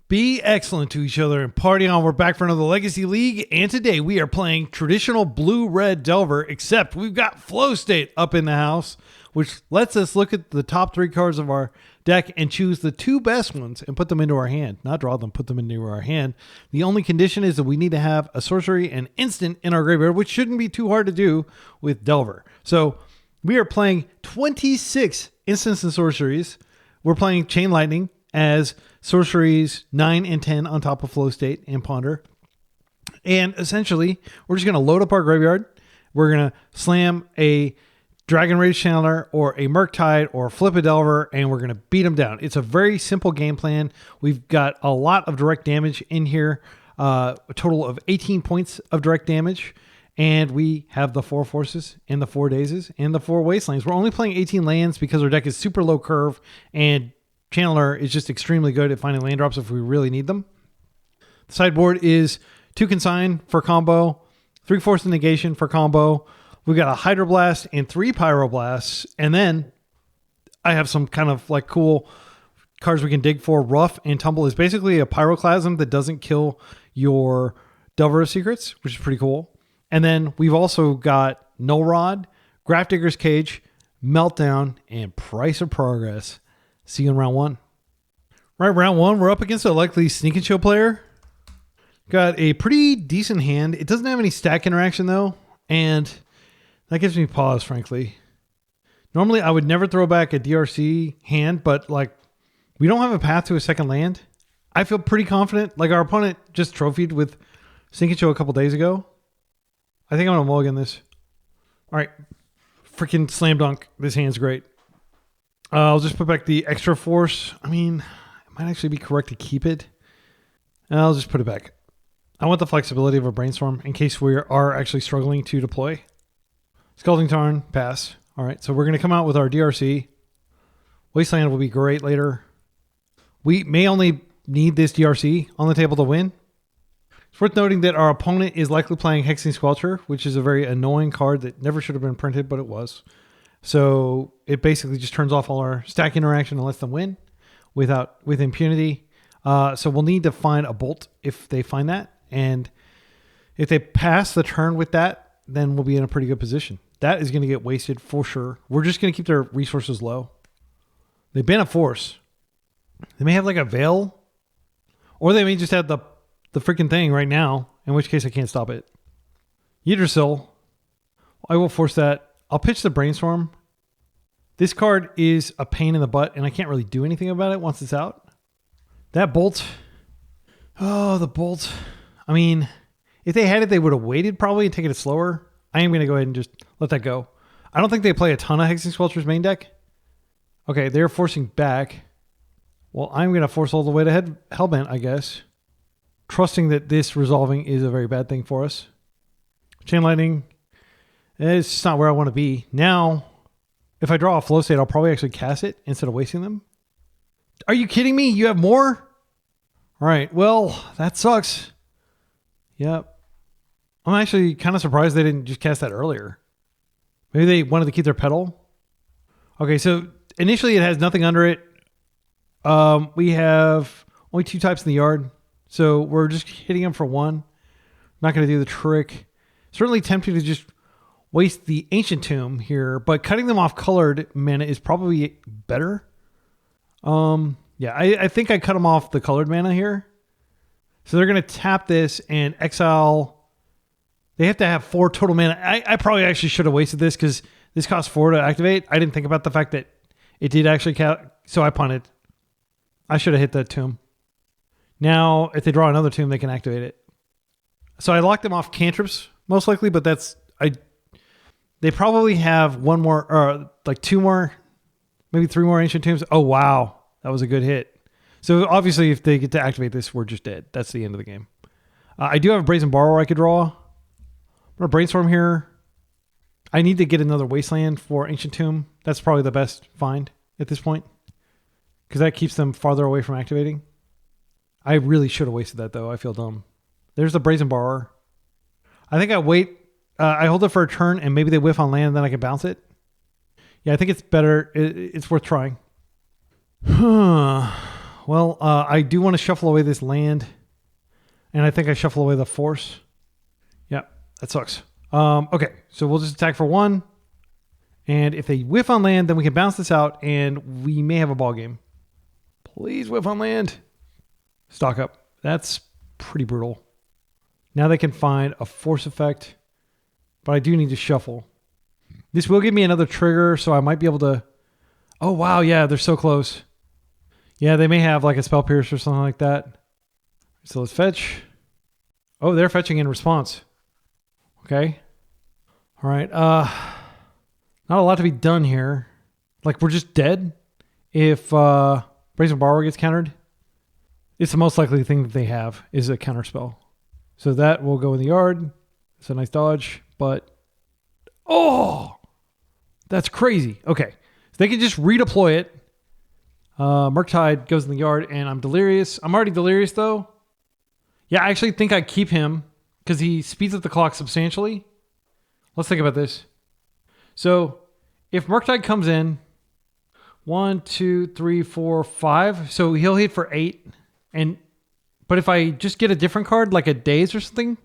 Be excellent to each other and party on. We're back for another Legacy League, and today we are playing traditional blue-red Delver, except we've got Flow State up in the house, which lets us look at the top 3 cards of our deck and choose the 2 best ones and put them into our hand. Not draw them, put them into our hand. The only condition is that we need to have a sorcery and instant in our graveyard, which shouldn't be too hard to do with Delver. So we are playing 26 instants and sorceries. We're playing Chain Lightning as sorceries 9 and 10 on top of Flow State and Ponder. And essentially, we're just going to load up our graveyard. We're going to slam a Dragon Rage Channeler or a Murktide or flip a Delver, and we're going to beat them down. It's a very simple game plan. We've got a lot of direct damage in here, a total of 18 points of direct damage. And we have the 4 Forces and the 4 Dazes and the 4 Wastelands. We're only playing 18 lands because our deck is super low curve, and Channeler is just extremely good at finding land drops if we really need them. The sideboard is 2 Consign for combo, 3 Force Negation for combo. We've got a Hydroblast and 3 Pyroblasts. And then I have some kind of like cool cards we can dig for. Rough and Tumble is basically a Pyroclasm that doesn't kill your Delver of Secrets, which is pretty cool. And then we've also got Null Rod, Grafdigger's Cage, Meltdown, and Price of Progress. See you in round 1. Right, round 1, we're up against a likely Sneak and Show player. Got a pretty decent hand. It doesn't have any stack interaction though, and that gives me pause, frankly. Normally, I would never throw back a DRC hand, but like, we don't have a path to a second land. I feel pretty confident. Like, our opponent just trophied with Sneak and Show a couple days ago. I think I'm going to mulligan this. All right. Freaking slam dunk. This hand's great. I'll just put back the extra force. I mean, it might actually be correct to keep it. I'll just put it back. I want the flexibility of a brainstorm in case we are actually struggling to deploy. Scalding Tarn, pass. All right, so we're going to come out with our DRC. Wasteland will be great later. We may only need this DRC on the table to win. It's worth noting that our opponent is likely playing Hexing Squelcher, which is a very annoying card that never should have been printed, but it was. So it basically just turns off all our stack interaction and lets them win with impunity. So we'll need to find a bolt if they find that. And if they pass the turn with that, then we'll be in a pretty good position. That is going to get wasted for sure. We're just going to keep their resources low. They ban a force. They may have like a Veil, or they may just have the freaking thing right now, in which case I can't stop it. Yggdrasil. I will force that. I'll pitch the Brainstorm. This card is a pain in the butt, and I can't really do anything about it once it's out. That Bolt. Oh, the Bolt. I mean, if they had it, they would have waited probably and taken it slower. I am going to go ahead and just let that go. I don't think they play a ton of Hexing Squelcher's main deck. Okay, they're forcing back. Well, I'm going to force all the way to Hellbent, I guess. Trusting that this resolving is a very bad thing for us. Chain Lightning. It's just not where I want to be. Now, if I draw a Flow State, I'll probably actually cast it instead of wasting them. Are you kidding me? You have more? All right. Well, that sucks. Yep. I'm actually kind of surprised they didn't just cast that earlier. Maybe they wanted to keep their pedal. Okay, so initially it has nothing under it. We have only 2 types in the yard. So we're just hitting them for 1. Not going to do the trick. Certainly tempted to just waste the Ancient Tomb here, but cutting them off colored mana is probably better. Yeah, I think I cut them off the colored mana here. So they're going to tap this and exile. They have to have 4 total mana. I probably actually should have wasted this because this costs 4 to activate. I didn't think about the fact that it did actually count. So I punted. I should have hit that tomb. Now, if they draw another tomb, they can activate it. So I locked them off cantrips, most likely, but they probably have 1 more, or like 2 more, maybe 3 more Ancient Tombs. Oh, wow. That was a good hit. So obviously, if they get to activate this, we're just dead. That's the end of the game. I do have a Brazen Borrower I could draw. I'm going to Brainstorm here. I need to get another Wasteland for Ancient Tomb. That's probably the best find at this point, because that keeps them farther away from activating. I really should have wasted that, though. I feel dumb. There's the Brazen Borrower. I think I wait. I hold it for a turn, and maybe they whiff on land, and then I can bounce it. Yeah, I think it's better. It's worth trying. Well, I do want to shuffle away this land. And I think I shuffle away the force. Yeah, that sucks. Okay, so we'll just attack for 1. And if they whiff on land, then we can bounce this out and we may have a ball game. Please whiff on land. Stock up. That's pretty brutal. Now they can find a force effect. But I do need to shuffle. This will give me another trigger, so I might be able to... Oh, wow, yeah, they're so close. Yeah, they may have like a spell pierce or something like that. So let's fetch. Oh, they're fetching in response. Okay. All right. Not a lot to be done here. Like, we're just dead if Brazen Borrower gets countered. It's the most likely thing that they have is a counter spell. So that will go in the yard. It's a nice dodge, but... Oh! That's crazy. Okay. So they can just redeploy it. Murktide goes in the yard, and I'm delirious. I'm already delirious, though. Yeah, I actually think I keep him because he speeds up the clock substantially. Let's think about this. So if Murktide comes in, 1, 2, 3, 4, 5. So he'll hit for 8. But if I just get a different card, like a Daze or something.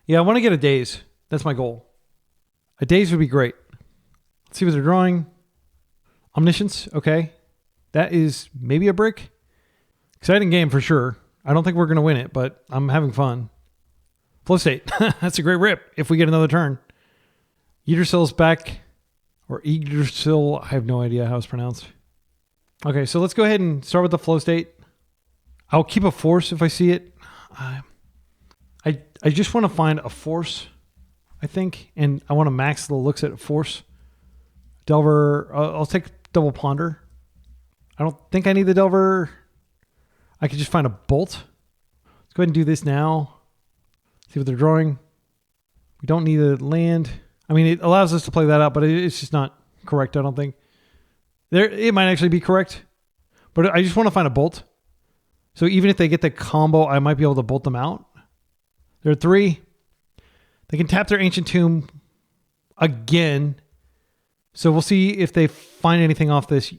Yeah, I want to get a Daze. That's my goal. A Daze would be great. Let's see what they're drawing. Omniscience. Okay. That is maybe a brick. Exciting game for sure. I don't think we're going to win it, but I'm having fun. Flow state. That's a great rip if we get another turn. Yggdrasil's back. Or Yggdrasil. I have no idea how it's pronounced. Okay, so let's go ahead and start with the flow state. I'll keep a force if I see it. I just want to find a force, I think. And I want to max the looks at force. Delver. I'll take double ponder. I don't think I need the Delver. I could just find a bolt. Let's go ahead and do this now. See what they're drawing. We don't need a land. I mean, it allows us to play that out, but it's just not correct, I don't think. It might actually be correct. But I just want to find a bolt. So even if they get the combo, I might be able to bolt them out. There are 3. They can tap their Ancient Tomb again. So we'll see if they find anything off this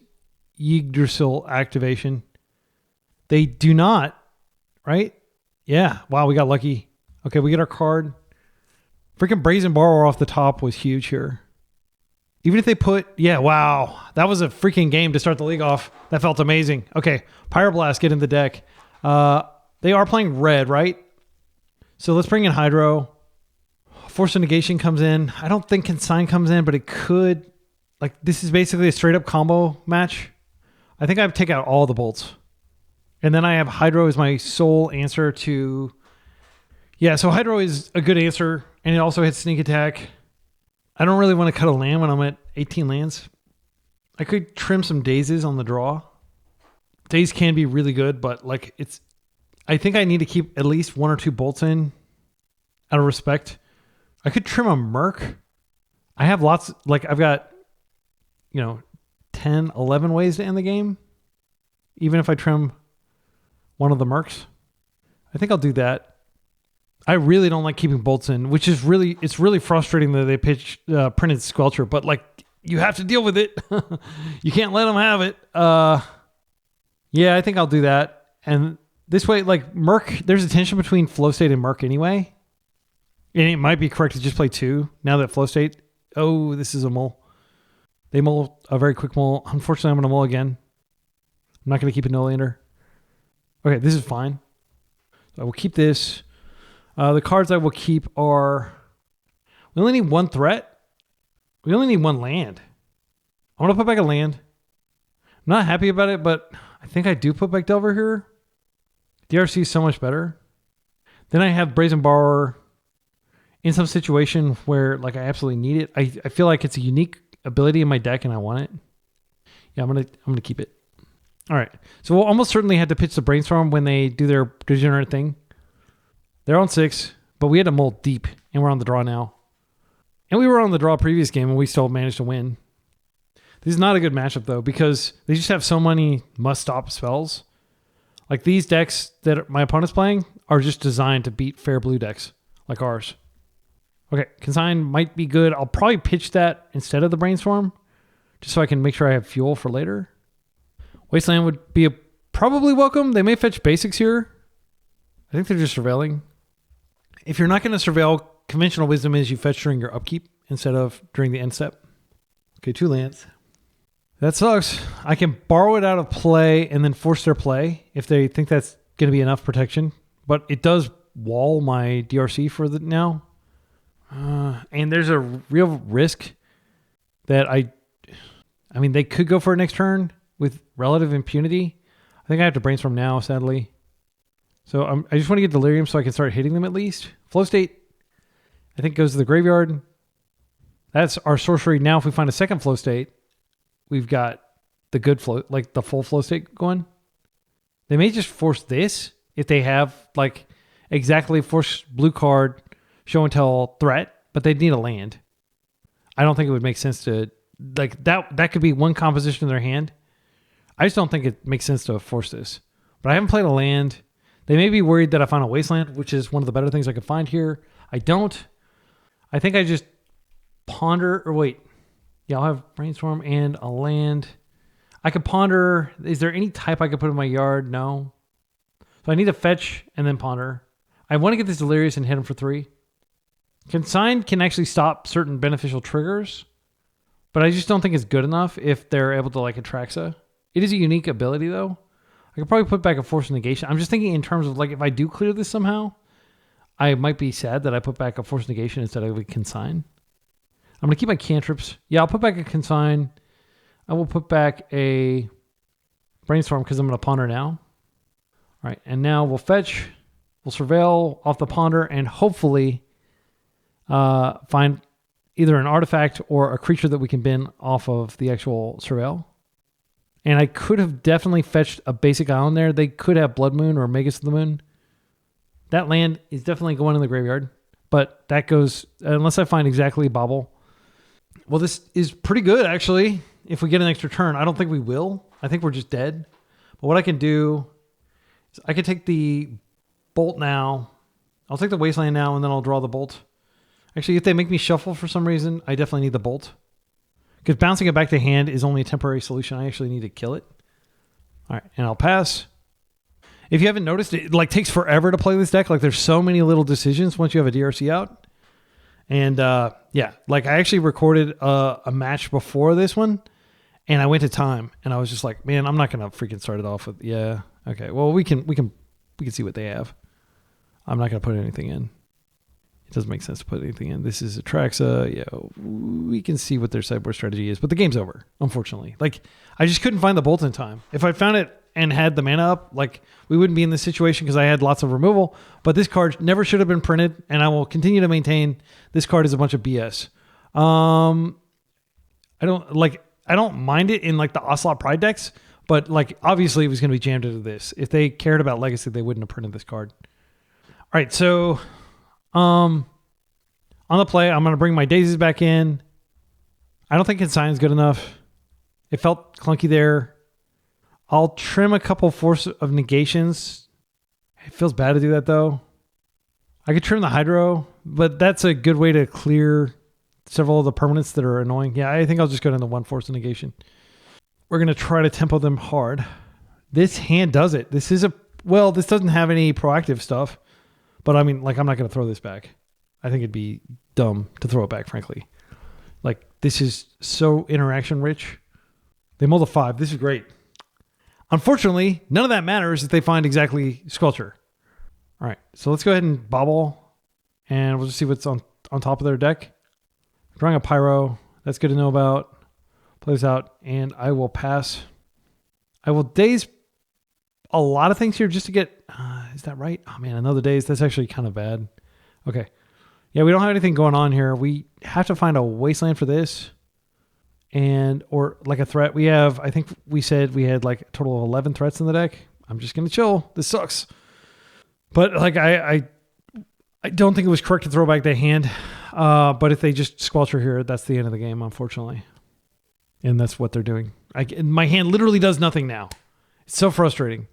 Yggdrasil activation. They do not, right? Yeah. Wow, we got lucky. Okay, we get our card. Freaking Brazen Borrower off the top was huge here. Even if they put... Yeah, wow. That was a freaking game to start the league off. That felt amazing. Okay, Pyroblast, get in the deck. They are playing red, right? So let's bring in Hydro. Force of Negation comes in. I don't think Consign comes in, but it could. Like, this is basically a straight-up combo match. I think I would take out all the bolts. And then I have Hydro as my sole answer to... Yeah, so Hydro is a good answer, and it also hits Sneak Attack. I don't really want to cut a land when I'm at 18 lands. I could trim some Dazes on the draw. Daze can be really good, but like it's... I think I need to keep at least 1 or 2 bolts in out of respect. I could trim a Merc. I have lots... Like, I've got, 10, 11 ways to end the game. Even if I trim one of the Mercs. I think I'll do that. I really don't like keeping bolts in, which is really... It's really frustrating that they printed Squelcher, but like, you have to deal with it. You can't let them have it. Yeah, I think I'll do that. And this way, like, Merc... There's a tension between Flow State and Merc anyway. And it might be correct to just play 2 now that Flow State... Oh, this is a mull. They mull a very quick mull. Unfortunately, I'm going to mull again. I'm not going to keep a no-lander. Okay, this is fine. So I will keep this. The cards I will keep are... We only need 1 threat. We only need 1 land. I want to put back a land. I'm not happy about it, but I think I do put back Delver here. DRC is so much better. Then I have Brazen Borrower in some situation where like I absolutely need it. I feel like it's a unique ability in my deck and I want it. Yeah, I'm gonna keep it. All right. So we'll almost certainly have to pitch the Brainstorm when they do their degenerate thing. They're on 6, but we had to mull deep and we're on the draw now. And we were on the draw previous game and we still managed to win. This is not a good matchup though, because they just have so many must-stop spells. Like these decks that my opponent's playing are just designed to beat fair blue decks like ours. Okay, Consign might be good. I'll probably pitch that instead of the Brainstorm, just so I can make sure I have fuel for later. Wasteland would be a probably welcome. They may fetch basics here. I think they're just surveilling. If you're not going to surveil, conventional wisdom is you fetch during your upkeep instead of during the end step. Okay, 2 lands. That sucks. I can borrow it out of play and then force their play if they think that's going to be enough protection. But it does wall my DRC for the now. And there's a real risk that I mean, they could go for it next turn with relative impunity. I think I have to brainstorm now, sadly. So I just want to get Delirium so I can start hitting them at least. Flow State, I think, goes to the graveyard. That's our sorcery. Now, if we find a second Flow State, we've got the good flow, like the full Flow State going. They may just force this if they have like exactly force blue card, show and tell threat, but they'd need a land. I don't think it would make sense to like that could be one composition in their hand. I just don't think it makes sense to force this. But I haven't played a land. They may be worried that I find a Wasteland, which is one of the better things I could find here. I don't. I think I just ponder, or wait. Yeah, I'll have brainstorm and a land. I could ponder. Is there any type I could put in my yard? No. So I need to fetch and then ponder. I want to get this Delirious and hit him for 3. Consign can actually stop certain beneficial triggers, but I just don't think it's good enough if they're able to like Atraxa. It is a unique ability though. I could probably put back a Force Negation. I'm just thinking in terms of like if I do clear this somehow, I might be sad that I put back a Force Negation instead of a Consign. I'm going to keep my cantrips. Yeah, I'll put back a Consign. I will put back a Brainstorm because I'm going to ponder now. All right, and now we'll fetch. We'll surveil off the ponder and hopefully find either an artifact or a creature that we can bin off of the actual surveil. And I could have definitely fetched a basic island there. They could have Blood Moon or Magus of the Moon. That land is definitely going in the graveyard. But that goes, unless I find exactly Bobble. Well, this is pretty good, actually, if we get an extra turn. I don't think we will. I think we're just dead. But what I can do is I can take the Bolt now. I'll take the Wasteland now, and then I'll draw the Bolt. Actually, if they make me shuffle for some reason, I definitely need the Bolt. Because bouncing it back to hand is only a temporary solution. I actually need to kill it. All right, and I'll pass. If you haven't noticed, it like takes forever to play this deck. Like there's so many little decisions once you have a DRC out. And yeah, like I actually recorded a match before this one, and I went to time, and I was just like, man, I'm not gonna freaking start it off with okay. Well, we can see what they have. I'm not gonna put anything in. It doesn't make sense to put anything in. This is Atraxa. Yeah, we can see what their sideboard strategy is, but the game's over, unfortunately. Like, I just couldn't find the Bolt in time. If I'd found it and had the mana up, like, we wouldn't be in this situation because I had lots of removal, but this card never should have been printed, and I will continue to maintain this card is a bunch of BS. I don't mind it in, like, the Ocelot Pride decks, but, like, obviously it was going to be jammed into this. If they cared about Legacy, they wouldn't have printed this card. All right, so... on the play, I'm going to bring my daisies back in. I don't think Consign's good enough. It felt clunky there. I'll trim a couple Force of Negations. It feels bad to do that, though. I could trim the Hydro, but that's a good way to clear several of the permanents that are annoying. Yeah, I think I'll just go down to 1 Force of Negation. We're going to try to tempo them hard. This hand does it. This doesn't have any proactive stuff. But I mean, like, I'm not going to throw this back. I think it'd be dumb to throw it back, frankly. Like, this is so interaction rich. They mulled a 5. This is great. Unfortunately, none of that matters if they find exactly Sculpture. All right, so let's go ahead and bobble, and we'll just see what's on top of their deck. Drawing a Pyro. That's good to know about. Play this out, and I will pass. I will daze a lot of things here just to get... is that right? Oh, man, another daze. That's actually kind of bad. Okay. Yeah, we don't have anything going on here. We have to find a Wasteland for this. Or like a threat. We have, I think we said we had like a total of 11 threats in the deck. I'm just going to chill. This sucks. But like I don't think it was correct to throw back the hand. But if they just Squelcher here, that's the end of the game, unfortunately. And that's what they're doing. My hand literally does nothing now. It's so frustrating.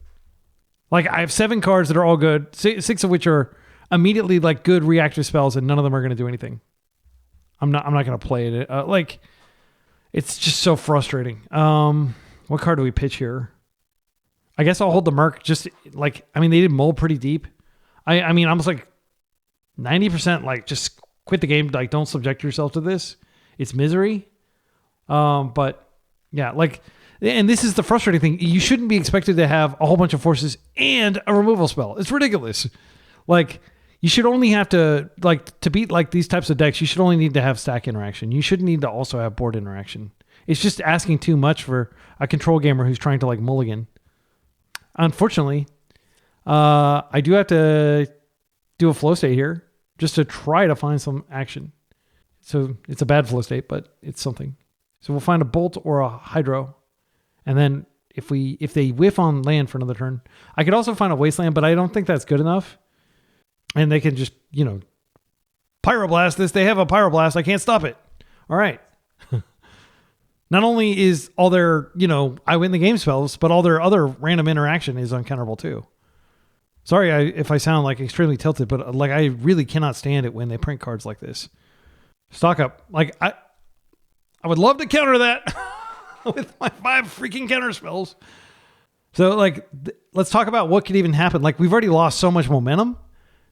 Like, I have 7 cards that are all good, 6 of which are immediately, like, good reactive spells, and none of them are going to do anything. I'm not going to play it. It's just so frustrating. What card do we pitch here? I guess I'll hold the Merc just like, I mean, they did mull pretty deep. I mean, almost like 90% like just quit the game. Like don't subject yourself to this. It's misery. But yeah, like, and this is the frustrating thing. You shouldn't be expected to have a whole bunch of forces and a removal spell. It's ridiculous. Like you should only have to like to beat like these types of decks. You should only need to have stack interaction. You shouldn't need to also have board interaction. It's just asking too much for a control gamer who's trying to like mulligan. Unfortunately, I do have to do a flow state here just to try to find some action. So it's a bad flow state, but it's something. So we'll find a bolt or a hydro. And then if they whiff on land for another turn, I could also find a wasteland, but I don't think that's good enough. And they can just, pyroblast this. They have a pyroblast. I can't stop it. All right. Not only is all their, I win the game spells, but all their other random interaction is uncounterable too. Sorry if I sound like extremely tilted, but like I really cannot stand it when they print cards like this. Stock up. Like I would love to counter that with my 5 freaking counter spells. So like, let's talk about what could even happen. Like we've already lost so much momentum,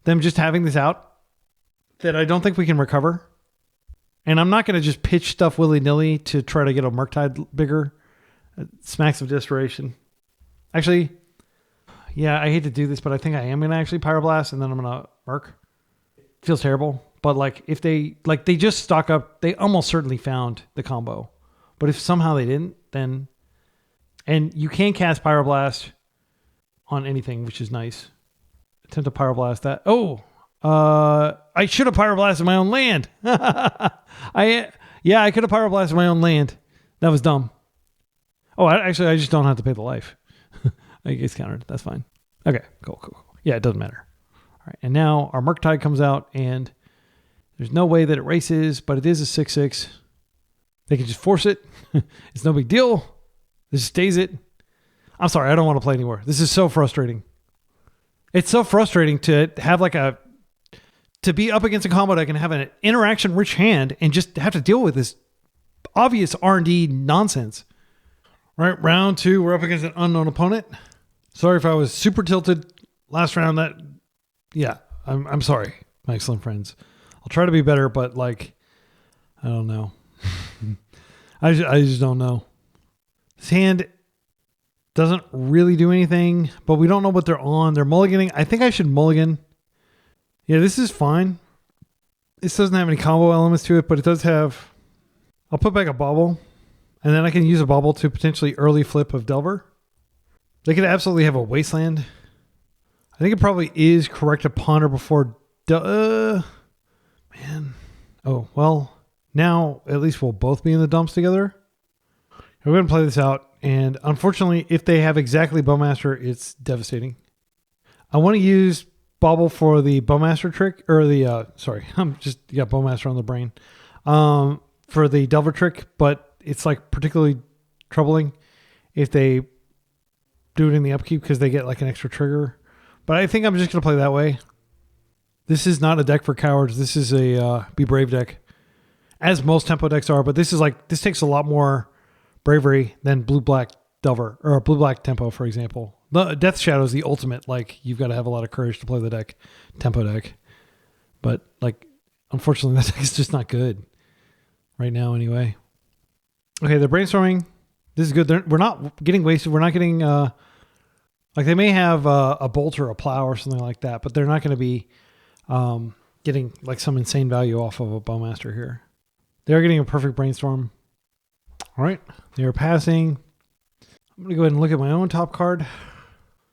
them just having this out, that I don't think we can recover. And I'm not going to just pitch stuff willy-nilly to try to get a Murktide bigger. Smacks of desperation. Actually, yeah, I hate to do this, but I think I am going to actually Pyroblast and then I'm going to Murk. Feels terrible. But like if they just stock up, they almost certainly found the combo. But if somehow they didn't, then, and you can cast Pyroblast on anything, which is nice. Attempt to Pyroblast that. Oh, I should have Pyroblasted my own land. I could have Pyroblasted my own land. That was dumb. Oh, I just don't have to pay the life. I guess countered. That's fine. Okay, cool. Yeah, it doesn't matter. All right, and now our Murktide comes out, and there's no way that it races, but it is a 6/6. They can just force it. It's no big deal. This stays it. I'm sorry, I don't want to play anymore. This is so frustrating. It's so frustrating to have to be up against a combo deck and have an interaction-rich hand and just have to deal with this obvious R&D nonsense. All right, round 2, we're up against an unknown opponent. Sorry if I was super tilted last round. I'm sorry, my excellent friends. I'll try to be better, but like, I don't know. I just don't know. This hand doesn't really do anything, but we don't know what they're on. They're mulliganing. I think I should mulligan. Yeah, this is fine. This doesn't have any combo elements to it, but it does have... I'll put back a bauble, and then I can use a bauble to potentially early flip of Delver. They could absolutely have a Wasteland. I think it probably is correct to ponder before... man. Oh, well, now at least we'll both be in the dumps together. We're going to play this out, and unfortunately, if they have exactly Bowmaster, it's devastating. I want to use Bauble for the Bowmaster trick, or the, I'm just got Bowmaster on the brain, for the Delver trick, but it's like particularly troubling if they do it in the upkeep because they get like an extra trigger. But I think I'm just going to play that way. This is not a deck for cowards. This is a Be Brave deck, as most tempo decks are, but this takes a lot more bravery than blue-black Delver, or blue-black tempo, for example. The Death Shadow is the ultimate, like, you've got to have a lot of courage to play the deck, tempo deck. But, like, unfortunately, that deck is just not good. Right now, anyway. Okay, they're brainstorming. This is good. We're not getting wasted. We're not getting, like, they may have a bolt or a plow or something like that, but they're not going to be getting, like, some insane value off of a Bowmaster here. They're getting a perfect brainstorm. All right, they're passing. I'm going to go ahead and look at my own top card.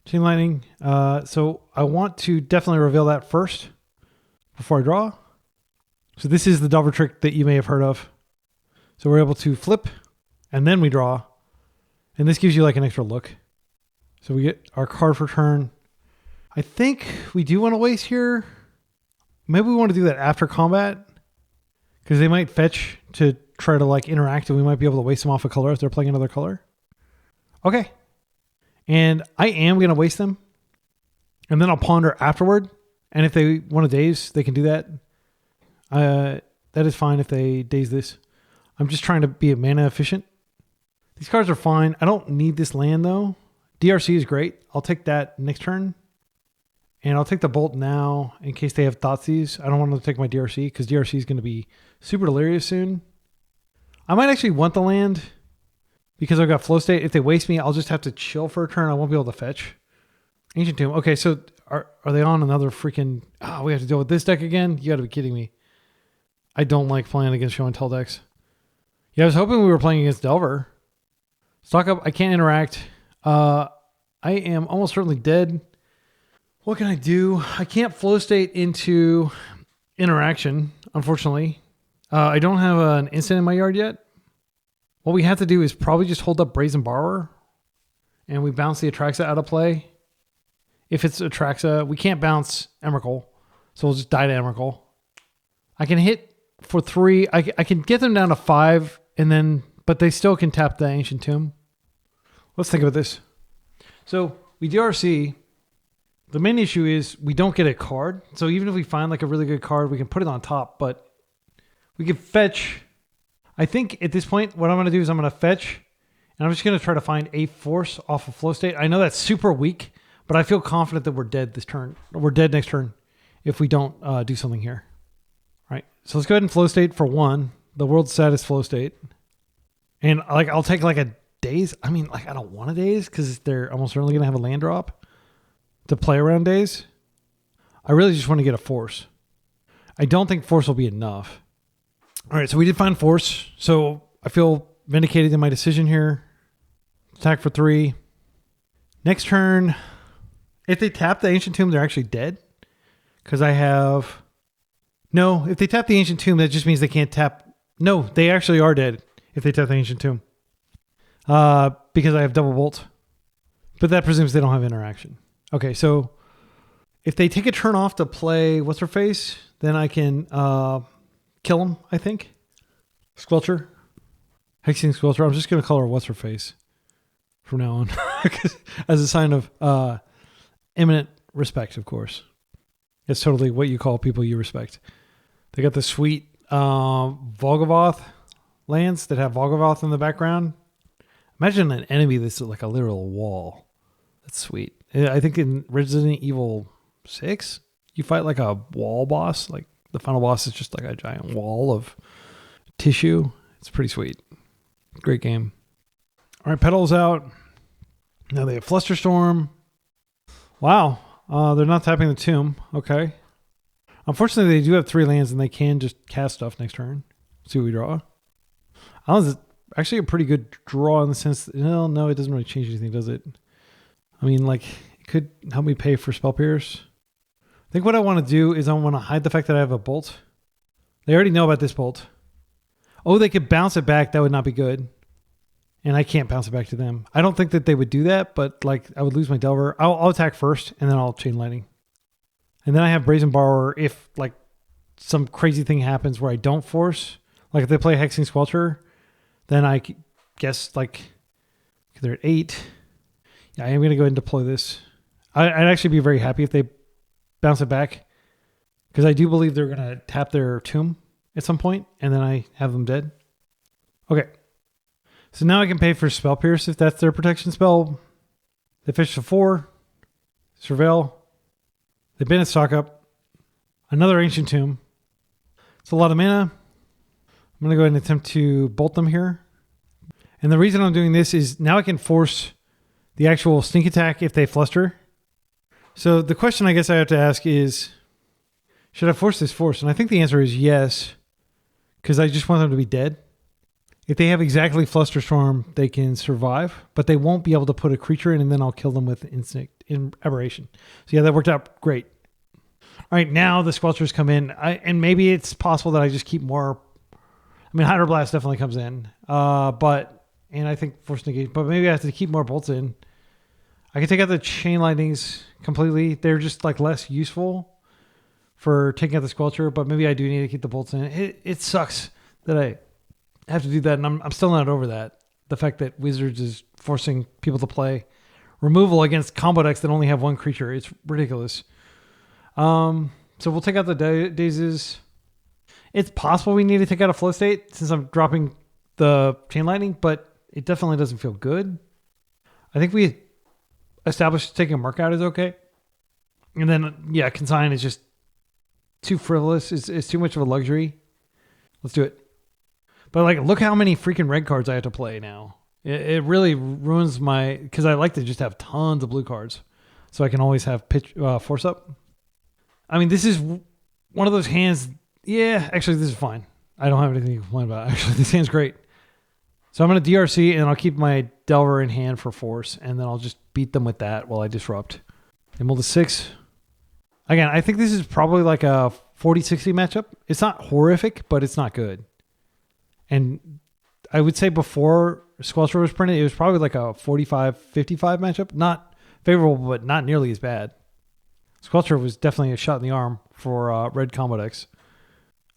Chain Lightning. So I want to definitely reveal that first before I draw. So this is the Delver trick that you may have heard of. So we're able to flip and then we draw. And this gives you like an extra look. So we get our card for turn. I think we do want to waste here. Maybe we want to do that after combat, because they might fetch to try to like interact and we might be able to waste them off a color if they're playing another color. Okay. And I am going to waste them. And then I'll ponder afterward. And if they want to daze, they can do that. That is fine if they daze this. I'm just trying to be mana efficient. These cards are fine. I don't need this land though. DRC is great. I'll take that next turn. And I'll take the Bolt now in case they have Thoughtseize. I don't want to take my DRC because DRC is going to be super delirious soon. I might actually want the land because I've got Flow State. If they waste me, I'll just have to chill for a turn. I won't be able to fetch. Ancient Tomb. Okay, so are they on another freaking... Oh, we have to deal with this deck again? You got to be kidding me. I don't like playing against Show and Tell decks. Yeah, I was hoping we were playing against Delver. Stock up. I can't interact. I am almost certainly dead. What can I do? I can't Flow State into interaction, unfortunately. I don't have an instant in my yard yet. What we have to do is probably just hold up Brazen Borrower, and we bounce the Atraxa out of play. If it's Atraxa, we can't bounce Emrakul, so we'll just die to Emrakul. I can hit for 3. I can get them down to 5, but they still can tap the Ancient Tomb. Let's think about this. So we DRC. The main issue is we don't get a card. So even if we find like a really good card, we can put it on top, but we can fetch. I think at this point, what I'm going to do is I'm going to fetch, and I'm just going to try to find a force off of Flow State. I know that's super weak, but I feel confident that we're dead this turn. We're dead next turn if we don't do something here. All right. So let's go ahead and Flow State for 1. The world's saddest Flow State. And like I'll take like a Daze. I mean, like I don't want a Daze because they're almost certainly going to have a land drop to play around Daze. I really just want to get a force. I don't think force will be enough. All right, so we did find force. So I feel vindicated in my decision here. Attack for 3. Next turn, if they tap the Ancient Tomb, they're actually dead. Because I have... No, if they tap the Ancient Tomb, that just means they can't tap... No, they actually are dead if they tap the Ancient Tomb. Because I have Double Bolt. But that presumes they don't have interaction. Okay, so if they take a turn off to play What's-Her-Face, then I can kill them, I think. Squelcher. Hexing Squelcher. I'm just going to call her What's-Her-Face from now on. As a sign of imminent respect, of course. It's totally what you call people you respect. They got the sweet Volgavoth lands that have Volgavoth in the background. Imagine an enemy that's like a literal wall. That's sweet. I think in Resident Evil 6, you fight like a wall boss. Like the final boss is just like a giant wall of tissue. It's pretty sweet. Great game. All right, Petals out. Now they have Flusterstorm. Wow. They're not tapping the Tomb. Okay. Unfortunately, they do have 3 lands and they can just cast stuff next turn. See what we draw. It's actually a pretty good draw in the sense that, no, it doesn't really change anything, does it? I mean, like, it could help me pay for Spell Pierce. I think what I want to do is I want to hide the fact that I have a Bolt. They already know about this Bolt. Oh, they could bounce it back. That would not be good. And I can't bounce it back to them. I don't think that they would do that, but like I would lose my Delver. I'll attack first, and then I'll Chain Lightning. And then I have Brazen Borrower if like some crazy thing happens where I don't force. Like if they play Hexing Squelcher, then I guess like they're at 8. Yeah, I am going to go ahead and deploy this. I'd actually be very happy if they bounce it back because I do believe they're going to tap their Tomb at some point, and then I have them dead. Okay. So now I can pay for Spell Pierce if that's their protection spell. They fish to 4. Surveil. They banned stock up. Another Ancient Tomb. It's a lot of mana. I'm going to go ahead and attempt to bolt them here. And the reason I'm doing this is now I can force the actual sneak attack if they fluster. So the question I guess I have to ask is, should I force this force? And I think the answer is yes, because I just want them to be dead. If they have exactly Flusterstorm, they can survive, but they won't be able to put a creature in, and then I'll kill them with Instinct in Aberration. So yeah, that worked out great. All right, now the Squelchers come in, and maybe it's possible that I just keep more. I mean, Hydroblast definitely comes in, and I think Force Negate, but maybe I have to keep more Bolts in. I can take out the Chain Lightnings completely. They're just like less useful for taking out the Squelcher, but maybe I do need to keep the Bolts in. It sucks that I have to do that, and I'm still not over that. The fact that Wizards is forcing people to play removal against combo decks that only have 1 creature. It's ridiculous. So we'll take out the Dazes. It's possible we need to take out a Flow State since I'm dropping the Chain Lightning, but it definitely doesn't feel good. I think we established taking a mark out is okay. And then, yeah, consign is just too frivolous. It's too much of a luxury. Let's do it. But like, look how many freaking red cards I have to play now. It really ruins my... Because I like to just have tons of blue cards. So I can always have force up. I mean, this is one of those hands... Yeah, actually, this is fine. I don't have anything to complain about. Actually, this hand's great. So I'm going to DRC, and I'll keep my Delver in hand for force. And then I'll just beat them with that while I disrupt. And roll to 6. Again, I think this is probably like a 40-60 matchup. It's not horrific, but it's not good. And I would say before Squelcher was printed, it was probably like a 45-55 matchup. Not favorable, but not nearly as bad. Squelcher was definitely a shot in the arm for red combo decks.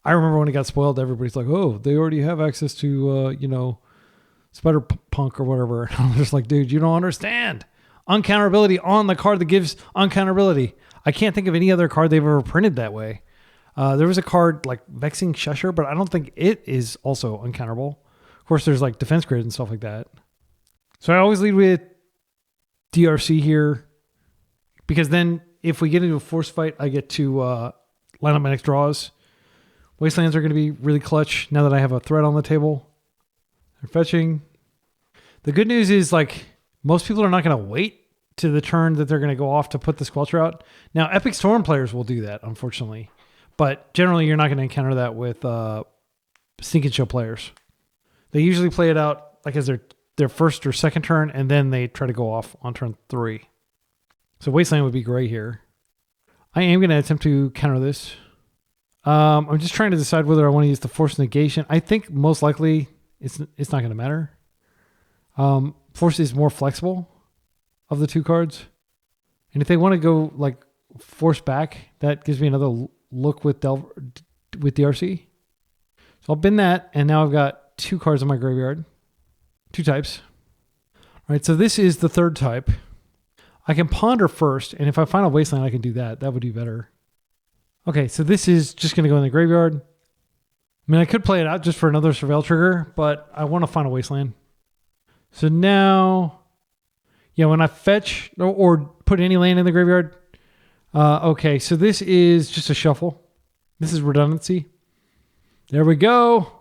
I remember when it got spoiled, everybody's like, oh, they already have access to, Spider Punk or whatever. And I'm just like, dude, you don't understand. Uncounterability on the card that gives uncounterability. I can't think of any other card they've ever printed that way. There was a card like Vexing Shusher, but I don't think it is also uncounterable. Of course, there's like defense grid and stuff like that. So I always lead with DRC here because then if we get into a force fight, I get to line up my next draws. Wastelands are going to be really clutch now that I have a threat on the table. They're fetching. The good news is like most people are not going to wait to the turn that they're going to go off to put the Squelcher out. Now, Epic Storm players will do that, unfortunately. But generally, you're not going to encounter that with Sneak and Show players. They usually play it out like as their first or second turn, and then they try to go off on turn 3. So Wasteland would be great here. I am going to attempt to counter this. I'm just trying to decide whether I want to use the Force Negation. I think most likely it's not going to matter. Force is more flexible of the two cards. And if they want to go like Force back, that gives me another look with DRC. So I'll bin that, and now I've got 2 cards in my graveyard. 2 types. All right, so this is the third type. I can ponder first, and if I find a Wasteland, I can do that. That would be better. Okay, so this is just going to go in the graveyard. I mean, I could play it out just for another Surveil trigger, but I want to find a Wasteland. So now, yeah, when I fetch or put any land in the graveyard, okay, so this is just a shuffle. This is redundancy. There we go.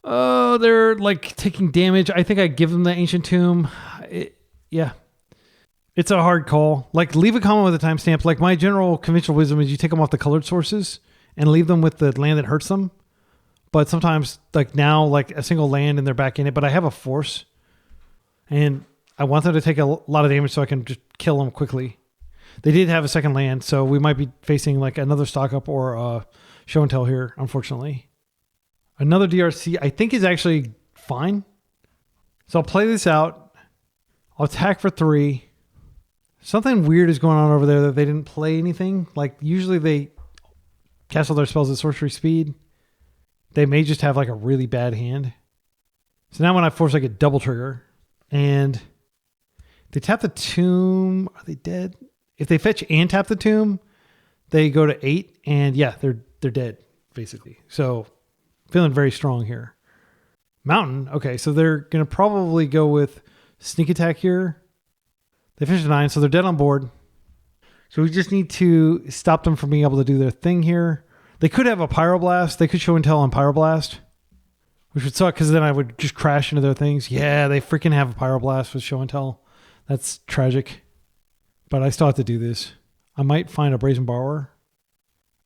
Oh, they're like taking damage. I think I give them the Ancient Tomb. Yeah. It's a hard call. Like, leave a comment with a timestamp. Like, my general conventional wisdom is you take them off the colored sources and leave them with the land that hurts them. But sometimes, like now, like a single land and they're back in it. But I have a force. And I want them to take a lot of damage so I can just kill them quickly. They did have a second land, so we might be facing like another stock up or show and tell here, unfortunately. Another DRC I think is actually fine. So I'll play this out. I'll attack for 3. Something weird is going on over there that they didn't play anything. Like usually they cast all their spells at sorcery speed. They may just have like a really bad hand. So now when I force, I get double trigger. And they tap the tomb. Are they dead? If they fetch and tap the tomb, they go to 8. And yeah, they're dead, basically. So feeling very strong here. Mountain. Okay, so they're going to probably go with sneak attack here. They finished 9, so they're dead on board. So we just need to stop them from being able to do their thing here. They could have a Pyroblast. They could show and tell on Pyroblast, which would suck because then I would just crash into their things. Yeah, they freaking have a Pyroblast with show and tell. That's tragic. But I still have to do this. I might find a Brazen Borrower.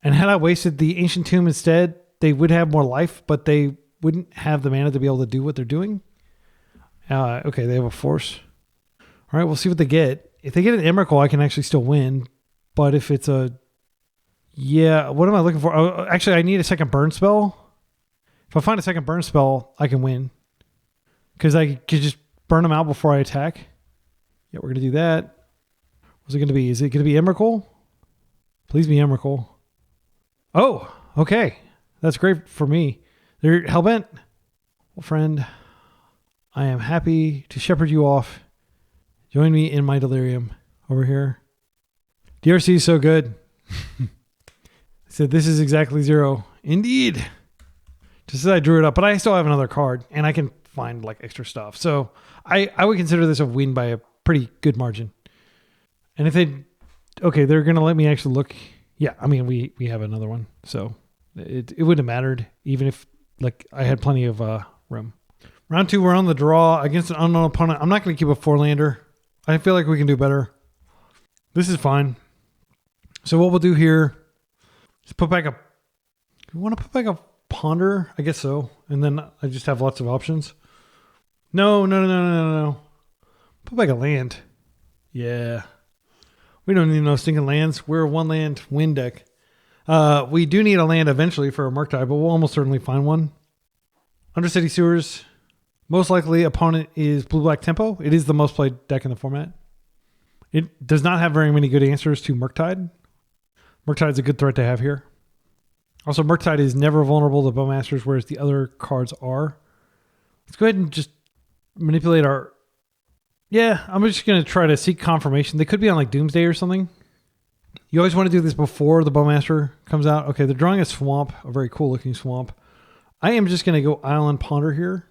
And had I wasted the Ancient Tomb instead, they would have more life, but they wouldn't have the mana to be able to do what they're doing. Okay, they have a Force. All right, we'll see what they get. If they get an Emrakul, I can actually still win. But if it's a... Yeah, what am I looking for? Oh, actually, I need a second burn spell. If I find a second burn spell, I can win. Because I could just burn them out before I attack. Yeah, we're going to do that. What's it going to be? Is it going to be Emrakul? Please be Emrakul. Oh, okay. That's great for me. They're Hellbent. Well, friend, I am happy to shepherd you off. Join me in my delirium over here. DRC is so good. I said this is exactly 0. Indeed. Just as I drew it up, but I still have another card and I can find like extra stuff. So I would consider this a win by a pretty good margin. And if they, okay, they're going to let me actually look. Yeah, I mean, we have another one. So it wouldn't have mattered even if like I had plenty of room. Round 2, we're on the draw against an unknown opponent. I'm not going to keep a 4-lander. I feel like we can do better. This is fine. So what we'll do here is put back a... You want to put back a Ponder? I guess so. And then I just have lots of options. No. Put back a land. Yeah. We don't need no stinking lands. We're a 1-land win deck. We do need a land eventually for a Murktide, but we'll almost certainly find one. Undercity Sewers. Most likely opponent is Blue-Black Tempo. It is the most played deck in the format. It does not have very many good answers to Murktide. Murktide's a good threat to have here. Also, Murktide is never vulnerable to Bowmasters, whereas the other cards are. Let's go ahead and just manipulate our... Yeah, I'm just going to try to seek confirmation. They could be on like Doomsday or something. You always want to do this before the Bowmaster comes out. Okay, they're drawing a swamp, a very cool looking swamp. I am just going to go Island Ponder here.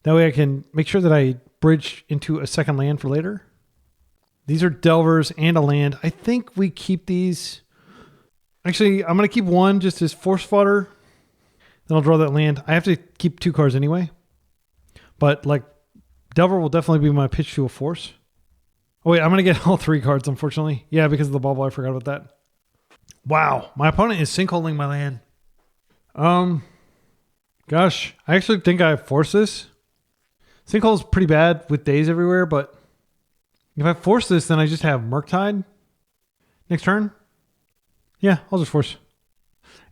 That way I can make sure that I bridge into a second land for later. These are Delvers and a land. I think we keep these. Actually, I'm going to keep one just as force fodder. Then I'll draw that land. I have to keep 2 cards anyway. But like Delver will definitely be my pitch to a force. Oh wait, I'm going to get all 3 cards, unfortunately. Yeah, because of the bubble, I forgot about that. Wow, my opponent is sinkholing my land. Gosh, I actually think I force this. Sinkhole's pretty bad with days everywhere, but if I force this, then I just have Murktide next turn. Yeah, I'll just force.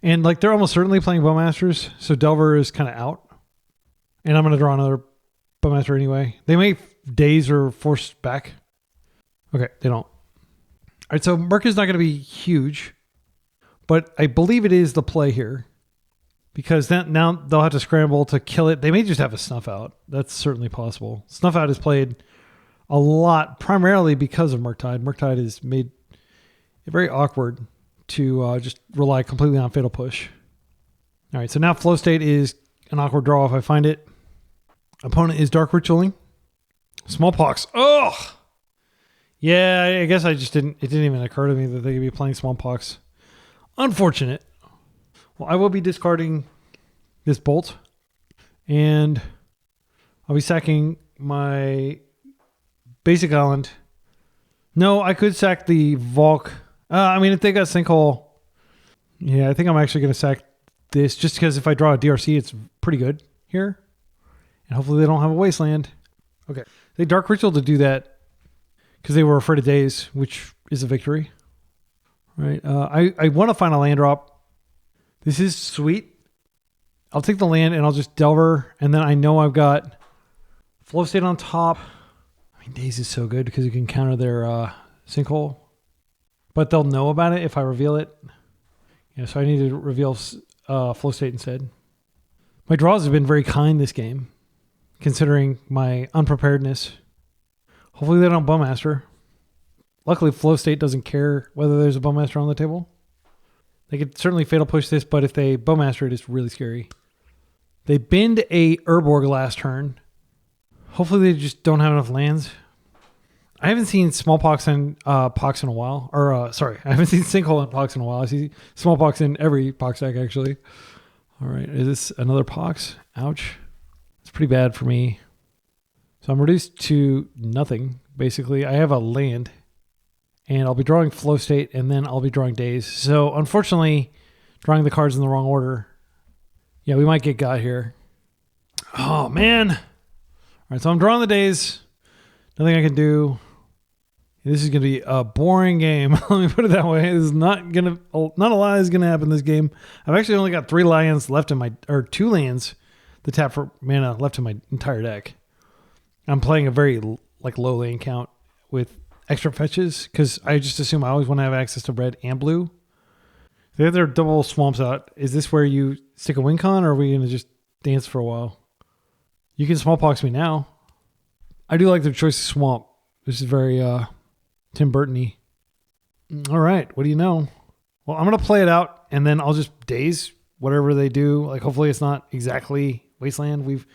And like they're almost certainly playing Bowmasters, so Delver is kind of out. And I'm going to draw another Bowmaster anyway. They may daze or force back. Okay, they don't. All right, so Murk is not going to be huge, but I believe it is the play here. Because then now they'll have to scramble to kill it. They may just have a Snuff Out. That's certainly possible. Snuff Out is played a lot, primarily because of Murktide. Murktide is made it very awkward to just rely completely on Fatal Push. All right, so now Flow State is an awkward draw if I find it. Opponent is Dark Ritualing. Smallpox. Oh! Yeah, I guess it didn't even occur to me that they could be playing Smallpox. Unfortunate. Well, I will be discarding this Bolt, and I'll be sacking my basic island. No, I could sack the Volk. I mean, if they got Sinkhole, yeah, I think I'm actually going to sack this just because if I draw a DRC, it's pretty good here. And hopefully they don't have a Wasteland. Okay. They Dark Ritual to do that because they were afraid of days, which is a victory. Right. I want to find a land drop. This is sweet. I'll take the land and I'll just Delver. And then I know I've got Flow State on top. I mean, Daze is so good because you can counter their Sinkhole. But they'll know about it if I reveal it. Yeah, so I need to reveal Flow State instead. My draws have been very kind this game, considering my unpreparedness. Hopefully they don't Bowmaster. Luckily, Flow State doesn't care whether there's a Bowmaster on the table. They could certainly Fatal Push this, but if they Bowmaster it, it's really scary. They binned a Urborg last turn. Hopefully they just don't have enough lands. I haven't seen Smallpox and Pox in a while. I haven't seen Sinkhole and Pox in a while. I see Smallpox in every Pox deck, actually. All right, is this another Pox? Ouch. It's pretty bad for me. So I'm reduced to nothing, basically. I have a land. And I'll be drawing Flow State, and then I'll be drawing Daze. So, unfortunately, drawing the cards in the wrong order. Yeah, we might get got here. Oh, man. All right, so I'm drawing the Daze. Nothing I can do. This is going to be a boring game. Let me put it that way. This is not a lot is going to happen this game. I've actually only got 3 lands left in or 2 lands to tap for mana left in my entire deck. I'm playing a very low lane count with extra fetches because I just assume I always want to have access to red and blue. They have their double swamps out. Is this where you stick a win con, or are we going to just dance for a while? You can Smallpox me now. I do like their choice of swamp. This is very Tim Burton-y. All right, what do you know? Well, I'm going to play it out, and then I'll just Daze whatever they do. Like, hopefully it's not exactly Wasteland. We've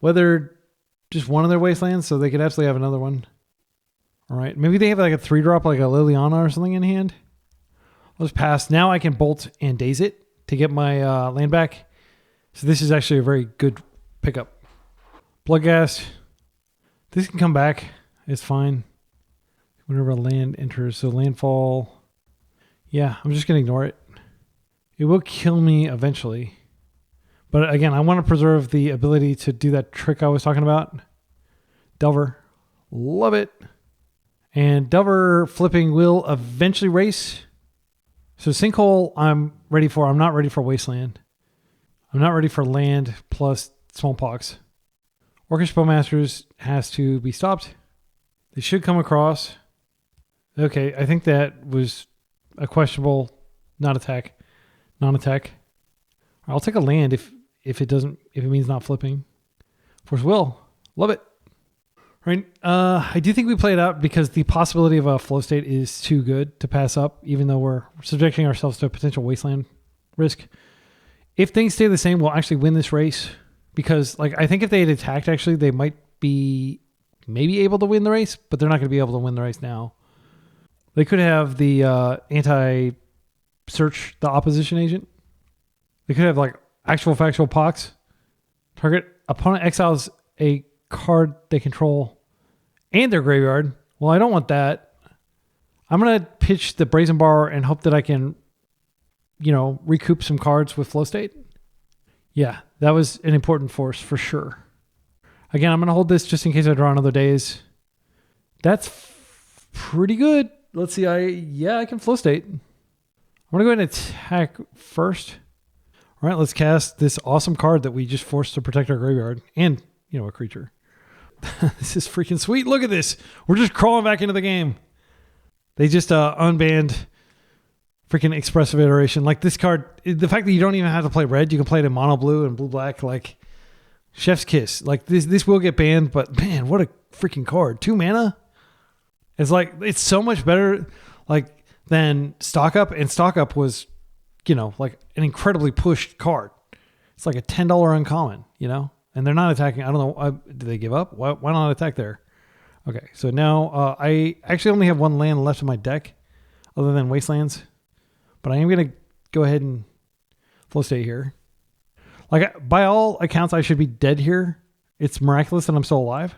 weathered just one of their Wastelands, so they could absolutely have another one. All right. Maybe they have like a 3-drop, like a Liliana or something in hand. I'll just pass. Now I can bolt and daze it to get my land back. So this is actually a very good pickup. Bloodghast. This can come back. It's fine. Whenever land enters. So landfall. Yeah, I'm just going to ignore it. It will kill me eventually. But again, I want to preserve the ability to do that trick I was talking about. Delver. Love it. And Delver flipping will eventually race. So Sinkhole I'm ready for. I'm not ready for Wasteland. I'm not ready for land plus Smallpox. Orcish Bowmasters has to be stopped. They should come across. Okay, I think that was a questionable non-attack. I'll take a land if it means not flipping. Force Will. Love it. Right. I do think we play it out because the possibility of a flow state is too good to pass up, even though we're subjecting ourselves to a potential Wasteland risk. If things stay the same, we'll actually win this race because, like, I think if they had attacked, actually, they might be maybe able to win the race, but they're not going to be able to win the race now. They could have the anti-search, the opposition agent. They could have, like, actual factual pox. Target opponent exiles a card they control and their graveyard. Well, I don't want that. I'm going to pitch the Brazen Bar and hope that I can, recoup some cards with flow state. Yeah, that was an important force for sure. Again, I'm going to hold this just in case I draw another daze. That's pretty good. Let's see. I can flow state. I'm going to go ahead and attack first. All right, let's cast this awesome card that we just forced to protect our graveyard and, a creature. This is freaking sweet. Look at this. We're just crawling back into the game. They just unbanned freaking Expressive Iteration. Like this card, the fact that you don't even have to play red, you can play it in mono blue and blue black, like chef's kiss. Like this will get banned, but man, what a freaking card. 2 mana. It's so much better than Stock Up, and Stock Up was, like an incredibly pushed card. It's like a $10 uncommon, and they're not attacking. I don't know. Did they give up? Why not attack there? Okay, so now I actually only have 1 land left in my deck other than Wastelands, but I am going to go ahead and flow state here. Like, by all accounts, I should be dead here. It's miraculous that I'm still alive.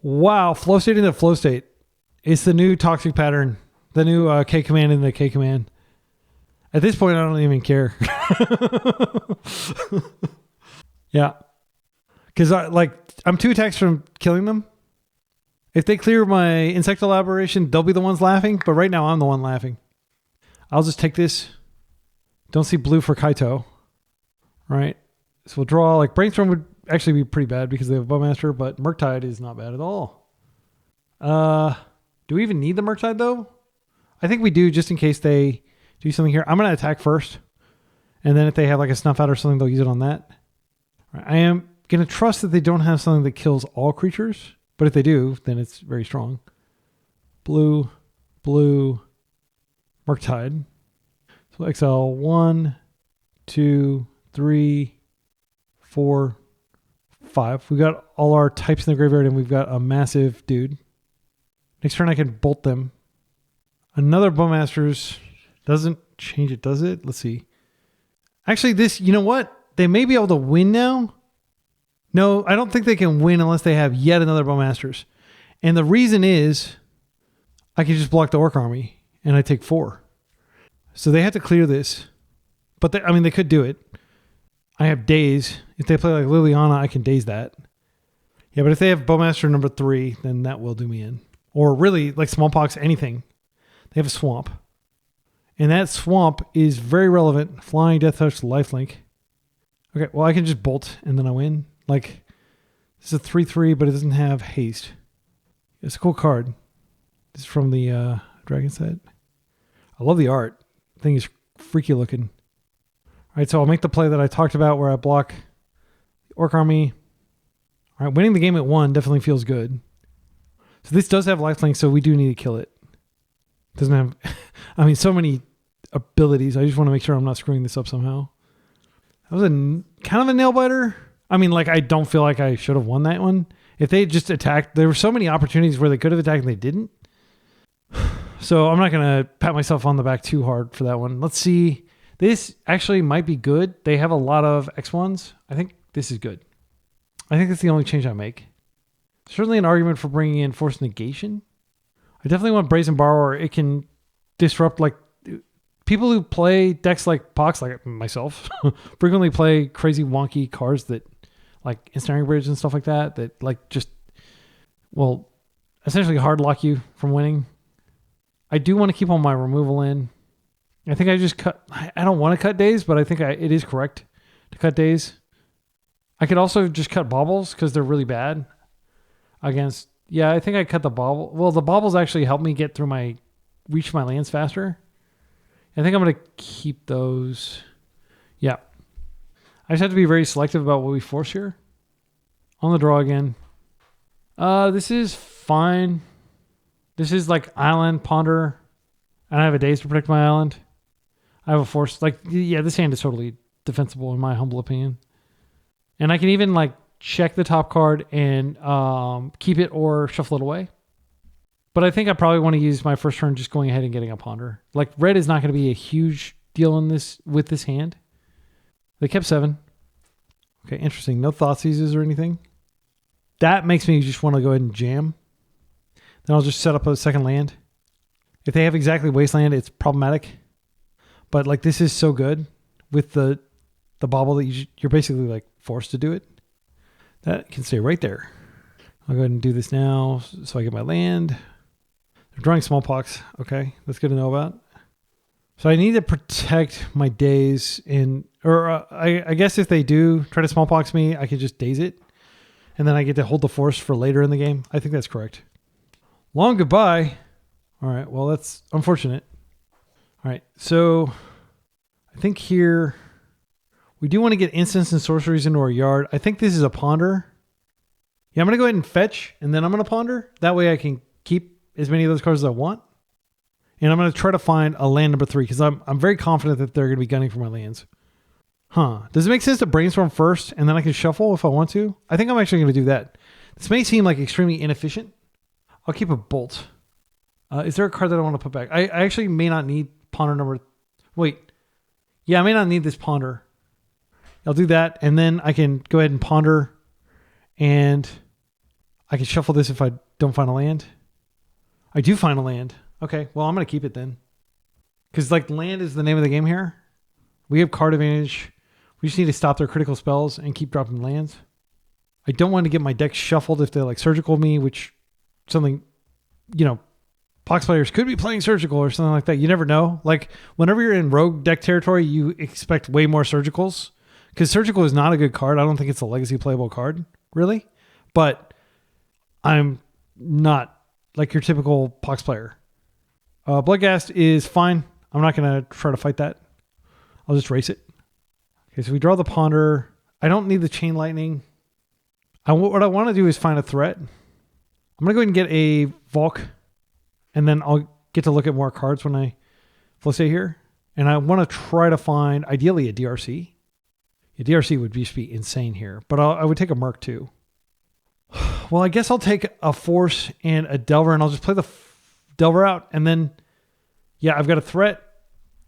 Wow, flow state into flow state. It's the new toxic pattern, the new K command in the K command. At this point, I don't even care. Yeah. Because I'm 2 attacks from killing them. If they clear my insect elaboration, they'll be the ones laughing. But right now, I'm the one laughing. I'll just take this. Don't see blue for Kaito. Right. So we'll draw. Brainstorm would actually be pretty bad because they have Bowmaster, but Murktide is not bad at all. Do we even need the Murktide, though? I think we do, just in case they do something here. I'm going to attack first. And then if they have a Snuff Out or something, they'll use it on that. I am going to trust that they don't have something that kills all creatures. But if they do, then it's very strong. Blue, Murktide. So exile 1, 2, 3, 4, 5. We got all our types in the graveyard, and we've got a massive dude. Next turn I can bolt them. Another Bowmasters doesn't change it, does it? Let's see. Actually, this, you know what? They may be able to win now. No, I don't think they can win unless they have yet another Bowmasters. And the reason is I can just block the Orc Army and I take 4. So they have to clear this. But they could do it. I have daze. If they play Liliana, I can daze that. Yeah, but if they have Bowmaster number 3, then that will do me in. Or really, Smallpox, anything. They have a swamp. And that swamp is very relevant. Flying, Death Touch, Lifelink. Okay, well, I can just bolt and then I win. This is a 3/3, but it doesn't have haste. It's a cool card. This is from the Dragon set. I love the art. The thing is freaky looking. All right, so I'll make the play that I talked about where I block the Orc Army. All right, winning the game at 1 definitely feels good. So this does have lifelink, so we do need to kill it. Doesn't have, so many abilities. I just want to make sure I'm not screwing this up somehow. That was kind of a nail biter. I don't feel like I should have won that one. If they just attacked, there were so many opportunities where they could have attacked and they didn't. So I'm not going to pat myself on the back too hard for that one. Let's see. This actually might be good. They have a lot of X1s. I think this is good. I think that's the only change I make. Certainly an argument for bringing in Force Negation. I definitely want Brazen Borrower. It can disrupt, like, people who play decks like Pox, like myself, frequently play crazy wonky cards that, like Ensnaring Bridge and stuff like that, like just, well, essentially hard lock you from winning. I do want to keep all my removal in. I think I just cut, I don't want to cut Days, but I think it is correct to cut Days. I could also just cut Baubles because they're really bad against, yeah, I think I cut the Bauble. Well, the Baubles actually help me get through reach my lands faster. I think I'm going to keep those. Yeah. I just have to be very selective about what we force here. On the draw again. This is fine. This is like Island, Ponder. And I have a Daze to protect my island. I have a Force. Like, yeah, this hand is totally defensible in my humble opinion. And I can even like check the top card and keep it or shuffle it away. But I think I probably want to use my first turn just going ahead and getting a Ponder. Like, red is not going to be a huge deal in this with this hand. They kept 7. Okay, interesting. No Thoughtseizes or anything. That makes me just want to go ahead and jam. Then I'll just set up a second land. If they have exactly Wasteland, it's problematic. But like, this is so good with the bauble that you're basically like forced to do it. That can stay right there. I'll go ahead and do this now so I get my land. They're drawing Smallpox. Okay, that's good to know about. So I need to protect my Daze I guess if they do try to Smallpox me, I could just Daze it. And then I get to hold the Force for later in the game. I think that's correct. Long goodbye. All right, well, that's unfortunate. All right, so I think here we do want to get instants and sorceries into our yard. I think this is a Ponder. Yeah, I'm going to go ahead and fetch, and then I'm going to Ponder. That way I can keep as many of those cards as I want. And I'm going to try to find a land number 3 because I'm very confident that they're going to be gunning for my lands. Huh. Does it make sense to brainstorm first and then I can shuffle if I want to? I think I'm actually going to do that. This may seem like extremely inefficient. I'll keep a Bolt. Is there a card that I want to put back? I actually may not need Ponder number... Wait. Yeah, I may not need this Ponder. I'll do that, and then I can go ahead and Ponder, and I can shuffle this if I don't find a land. I do find a land. Okay, well, I'm going to keep it then. Because, like, land is the name of the game here. We have card advantage. We just need to stop their critical spells and keep dropping lands. I don't want to get my deck shuffled if they, like, Surgical me, which something, you know, Pox players could be playing Surgical or something like that. You never know. Like, whenever you're in rogue deck territory, you expect way more Surgicals. Because Surgical is not a good card. I don't think it's a legacy playable card, really. But I'm not like your typical Pox player. Bloodghast is fine. I'm not going to try to fight that. I'll just race it. Okay, so we draw the Ponder. I don't need the Chain Lightning. What I want to do is find a threat. I'm going to go ahead and get a Volk. And then I'll get to look at more cards when I Flosate here. And I want to try to find, ideally, a DRC. A DRC would just be insane here. But I would take a Merc too. Well, I guess I'll take a Force and a Delver, and I'll just play the Delver out. And then, yeah, I've got a threat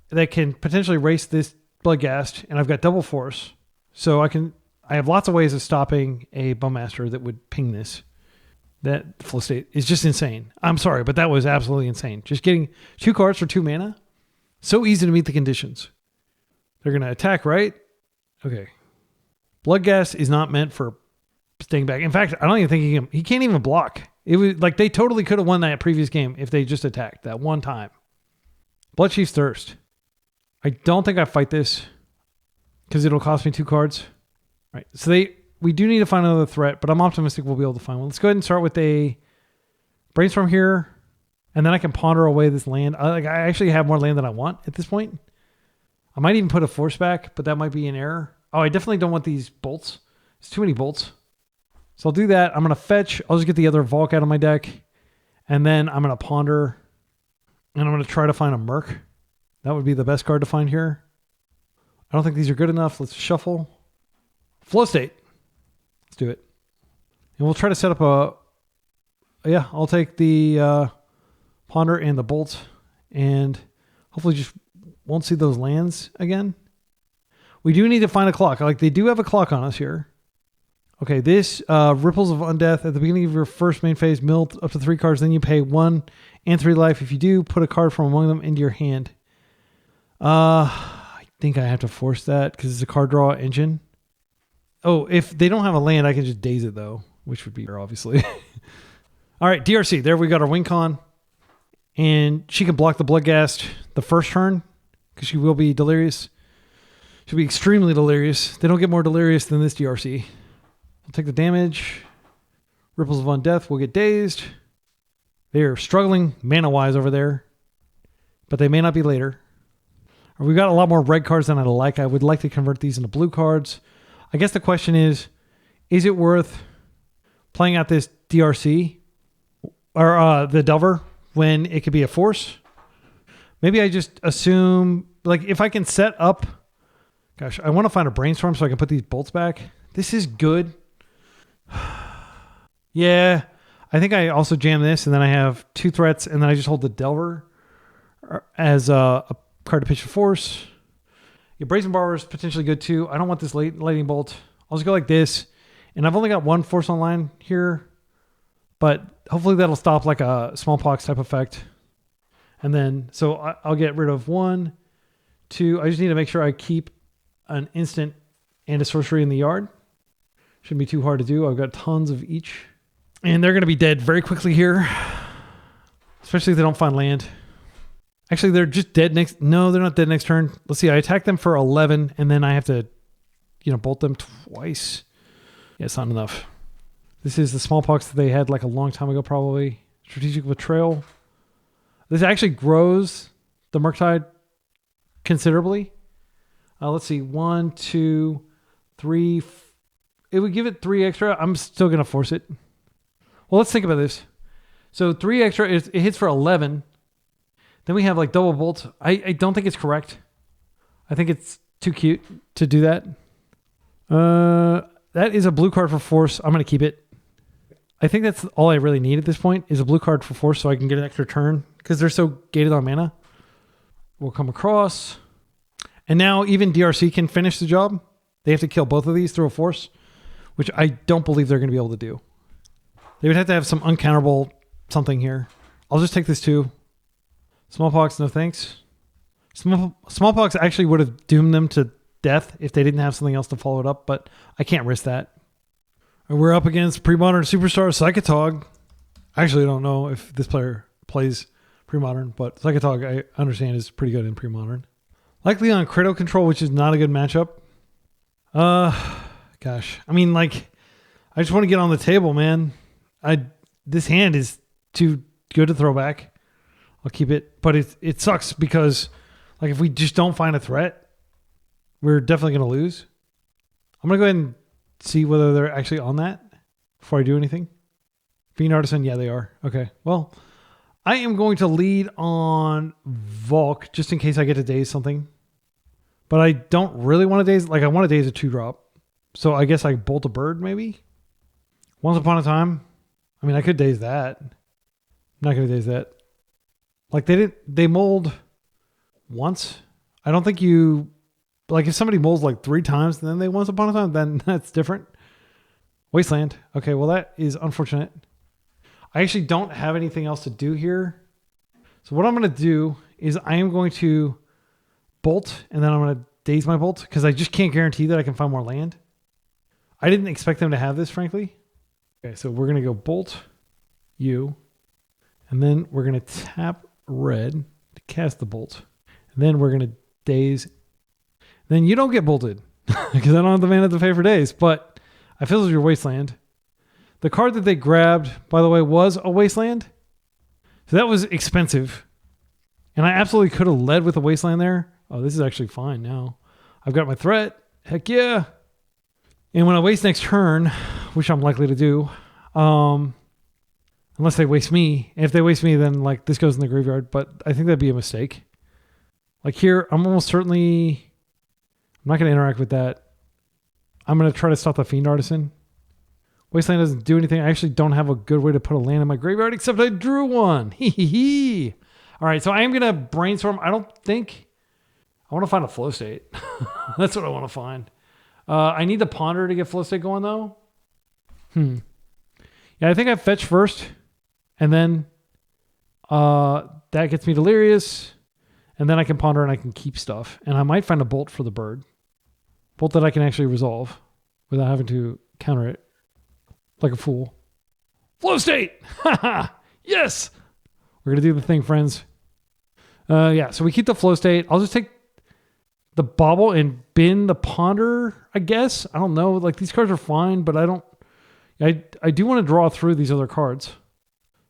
that can potentially race this Bloodghast, and I've got double Force. So I have lots of ways of stopping a Bowmaster that would ping this. That Flosate is just insane. I'm sorry, but that was absolutely insane. Just getting 2 cards for 2 mana. So easy to meet the conditions. They're going to attack, right? Okay. Bloodghast is not meant for staying back. In fact, I don't even think he can't even block. It was like they totally could have won that previous game if they just attacked that one time. Bloodchief's Thirst. I don't think I fight this because it'll cost me 2 cards. Right. So we do need to find another threat, but I'm optimistic we'll be able to find one. Let's go ahead and start with a Brainstorm here, and then I can Ponder away this land. I actually have more land than I want at this point. I might even put a Force back, but that might be an error. Oh, I definitely don't want these bolts. It's too many bolts. So I'll do that. I'm going to fetch. I'll just get the other Volk out of my deck, and then I'm going to Ponder, and I'm going to try to find a Merc. That would be the best card to find here. I don't think these are good enough. Let's shuffle. Flosate. Let's do it. And we'll try to set up a... Yeah, I'll take the Ponder and the Bolt. And hopefully just won't see those lands again. We do need to find a clock. Like, they do have a clock on us here. Okay, this Ripples of Undeath. At the beginning of your first main phase, mill up to 3 cards. Then you pay 1 and 3 life. If you do, put a card from among them into your hand. I think I have to force that because it's a card draw engine. Oh, if they don't have a land, I can just daze it, though, which would be rare, obviously. All right, DRC. There we got our win con. And she can block the Bloodghast the first turn because she will be delirious. She'll be extremely delirious. They don't get more delirious than this DRC. I'll take the damage. Ripples of Undeath will get dazed. They are struggling mana-wise over there, but they may not be later. We've got a lot more red cards than I'd like. I would like to convert these into blue cards. I guess the question is it worth playing out this DRC or the Delver when it could be a force? Maybe I just assume, like, if I can set up... Gosh, I want to find a brainstorm so I can put these bolts back. This is good. Yeah, I think I also jam this, and then I have 2 threats, and then I just hold the Delver as a card to pitch a force. Your Brazen Borrower is potentially good too. I don't want this lightning bolt. I'll just go like this, and I've only got 1 force online here, but hopefully that'll stop like a smallpox type effect. And then, so I'll get rid of 1, 2. I just need to make sure I keep an instant and a sorcery in the yard. Shouldn't be too hard to do. I've got tons of each. And they're going to be dead very quickly here. Especially if they don't find land. Actually, they're just dead next... No, they're not dead next turn. Let's see. I attack them for 11, and then I have to, bolt them twice. Yeah, it's not enough. This is the smallpox that they had like a long time ago, probably. Strategic Betrayal. This actually grows the Murktide considerably. Let's see. 1, 2, 3... It would give it 3 extra. I'm still going to force it. Well, let's think about this. So 3 extra, it hits for 11. Then we have like double bolt. I don't think it's correct. I think it's too cute to do that. That is a blue card for force. I'm going to keep it. I think that's all I really need at this point is a blue card for force so I can get an extra turn because they're so gated on mana. We'll come across. And now even DRC can finish the job. They have to kill both of these through a force, which I don't believe they're going to be able to do. They would have to have some uncounterable something here. I'll just take this too. Smallpox, no thanks. Smallpox actually would have doomed them to death if they didn't have something else to follow it up, but I can't risk that. And we're up against pre-modern superstar Psychotog. I actually don't know if this player plays pre-modern, but Psychotog I understand is pretty good in pre-modern. Likely on Cradle control, which is not a good matchup. Gosh. I mean, like, I just want to get on the table, man. This hand is too good to throw back. I'll keep it. But it sucks because, like, if we just don't find a threat, we're definitely going to lose. I'm going to go ahead and see whether they're actually on that before I do anything. Fiend Artisan, yeah, they are. Okay, well, I am going to lead on Volk just in case I get to daze something. But I don't really want to daze. Like, I want to daze a 2-drop. So I guess I bolt a bird, maybe? Once upon a time. I mean, I could daze that. I'm not going to daze that. Like, they mold once. I don't think you... Like, if somebody molds like 3 times, then they once upon a time, then that's different. Wasteland. Okay, well, that is unfortunate. I actually don't have anything else to do here. So what I'm going to do is I am going to bolt, and then I'm going to daze my bolt, because I just can't guarantee that I can find more land. I didn't expect them to have this, frankly. Okay, so we're going to go bolt you, and then we're going to tap red to cast the bolt. And then we're going to daze. Then you don't get bolted, because I don't have the mana to pay for daze, but I fizzled your Wasteland. The card that they grabbed, by the way, was a Wasteland. So that was expensive. And I absolutely could have led with a Wasteland there. Oh, this is actually fine now. I've got my threat. Heck yeah. And when I waste next turn, which I'm likely to do, unless they waste me. If they waste me, then like this goes in the graveyard. But I think that'd be a mistake. Like here, I'm almost certainly... I'm not going to interact with that. I'm going to try to stop the Fiend Artisan, Wasteland doesn't do anything. I actually don't have a good way to put a land in my graveyard, except I drew one. Hee hee hee. All right, so I am going to brainstorm. I want to find a flow state. That's what I want to find. I need the ponder to get flow state going, though. Yeah, I think I fetch first, and then that gets me delirious, and then I can ponder and I can keep stuff. And I might find a bolt for the bird. Bolt that I can actually resolve without having to counter it like a fool. Flow state! Yes! We're going to do the thing, friends. Yeah, so we keep the flow state. I'll just take the bauble and bin the ponder, I guess. I don't know. Like, these cards are fine, but I do want to draw through these other cards.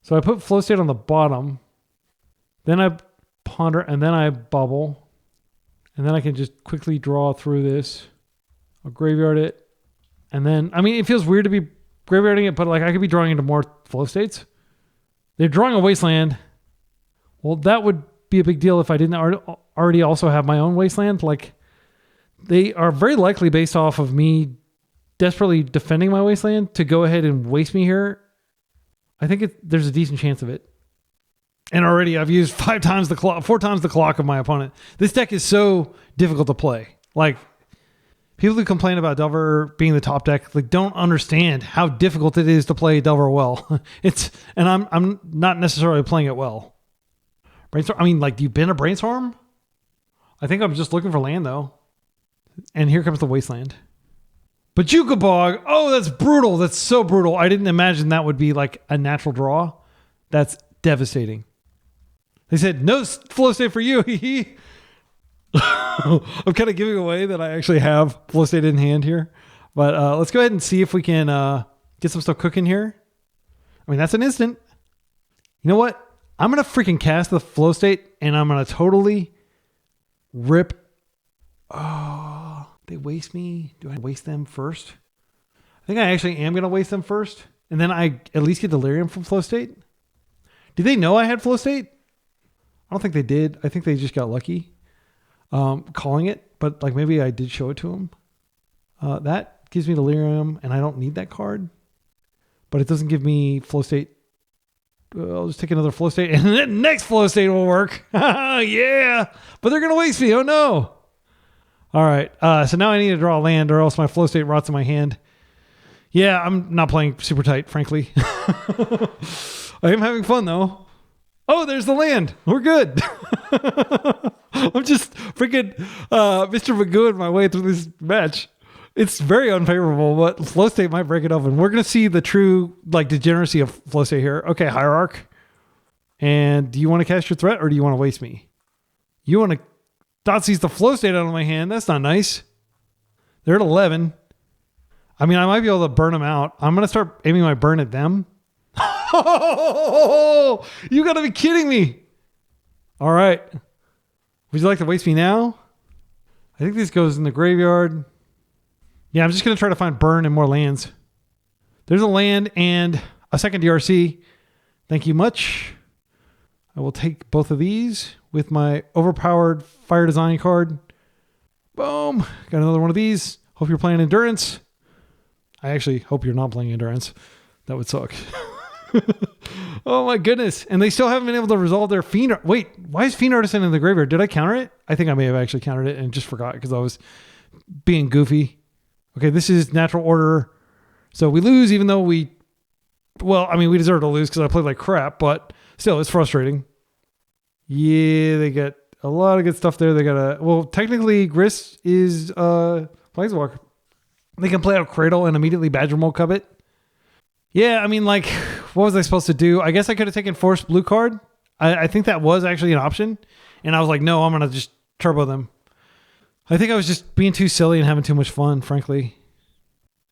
So I put flow state on the bottom. Then I ponder, and then I bubble. And then I can just quickly draw through this. I'll graveyard it. And then, I mean, it feels weird to be graveyarding it, but like I could be drawing into more flow states. They're drawing a Wasteland. Well, that would be a big deal if I didn't already also have my own Wasteland. Like, they are very likely based off of me desperately defending my Wasteland to go ahead and waste me here. I think there's a decent chance of it. And already I've used 4 times the clock of my opponent. This deck is so difficult to play. Like, people who complain about Delver being the top deck, like, don't understand how difficult it is to play Delver well. And I'm not necessarily playing it well. Brainstorm. I mean, like, do you bin a brainstorm? I think I'm just looking for land though. And here comes the Wasteland. Bajuka Bog. Oh, that's brutal. That's so brutal. I didn't imagine that would be like a natural draw. That's devastating. They said no flow state for you. I'm kind of giving away that I actually have flow state in hand here. But let's go ahead and see if we can get some stuff cooking here. I mean, that's an instant. You know what? I'm going to freaking cast the flow state, and I'm going to totally rip. Oh, they waste me. Do I waste them first? I think I actually am going to waste them first. And then I at least get delirium from flow state. Did they know I had flow state? I don't think they did. I think they just got lucky calling it. But like maybe I did show it to them. That gives me delirium, and I don't need that card. But it doesn't give me flow state. I'll just take another flow state, and the next flow state will work. Yeah, but they're going to waste me. Oh, no. All right, so now I need to draw a land, or else my flow state rots in my hand. Yeah, I'm not playing super tight, frankly. I am having fun, though. Oh, there's the land. We're good. I'm just freaking Mr. Magooing my way through this match. It's very unfavorable, but flow state might break it open. We're going to see the true like degeneracy of flow state here. Okay, Hierarch. And do you want to cast your threat, or do you want to waste me? You want to Dotseize the flow state out of my hand. That's not nice. They're at 11. I mean, I might be able to burn them out. I'm going to start aiming my burn at them. Oh, you got to be kidding me. All right. Would you like to waste me now? I think this goes in the graveyard. Yeah, I'm just going to try to find burn and more lands. There's a land and a second DRC. Thank you much. I will take both of these with my overpowered fire design card. Boom. Got another one of these. Hope you're playing Endurance. I actually hope you're not playing Endurance. That would suck. Oh my goodness. And they still haven't been able to resolve their Fiend. Wait, why is Fiend Artisan in the graveyard? Did I counter it? I think I may have actually countered it and just forgot because I was being goofy. Okay, this is natural order. So we lose even though we deserve to lose because I played like crap, but still, it's frustrating. Yeah, they get a lot of good stuff there. They got technically Grist is Planeswalker. They can play out Cradle and immediately Badger Mole Covet. Yeah, I mean, like, what was I supposed to do? I guess I could have taken Force Blue card. I think that was actually an option. And I was like, no, I'm going to just turbo them. I think I was just being too silly and having too much fun, frankly.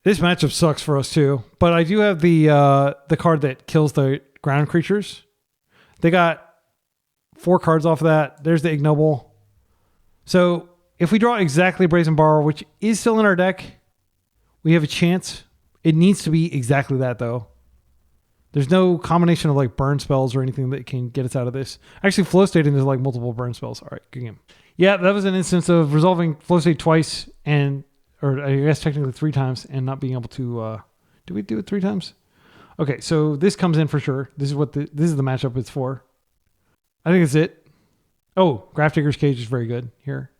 This matchup sucks for us too. But I do have the card that kills the ground creatures. They got 4 cards off of that. There's the Ignoble. So if we draw exactly Brazen Borrower, which is still in our deck, we have a chance. It needs to be exactly that, though. There's no combination of like burn spells or anything that can get us out of this. Actually, flow state into like multiple burn spells. All right, good game. Yeah, that was an instance of resolving flow state twice or I guess technically 3 times and not being able to Do we do it 3 times? Okay, so this comes in for sure. This is what this is the matchup it's for. I think it's it. Oh, Grafdigger's Cage is very good here.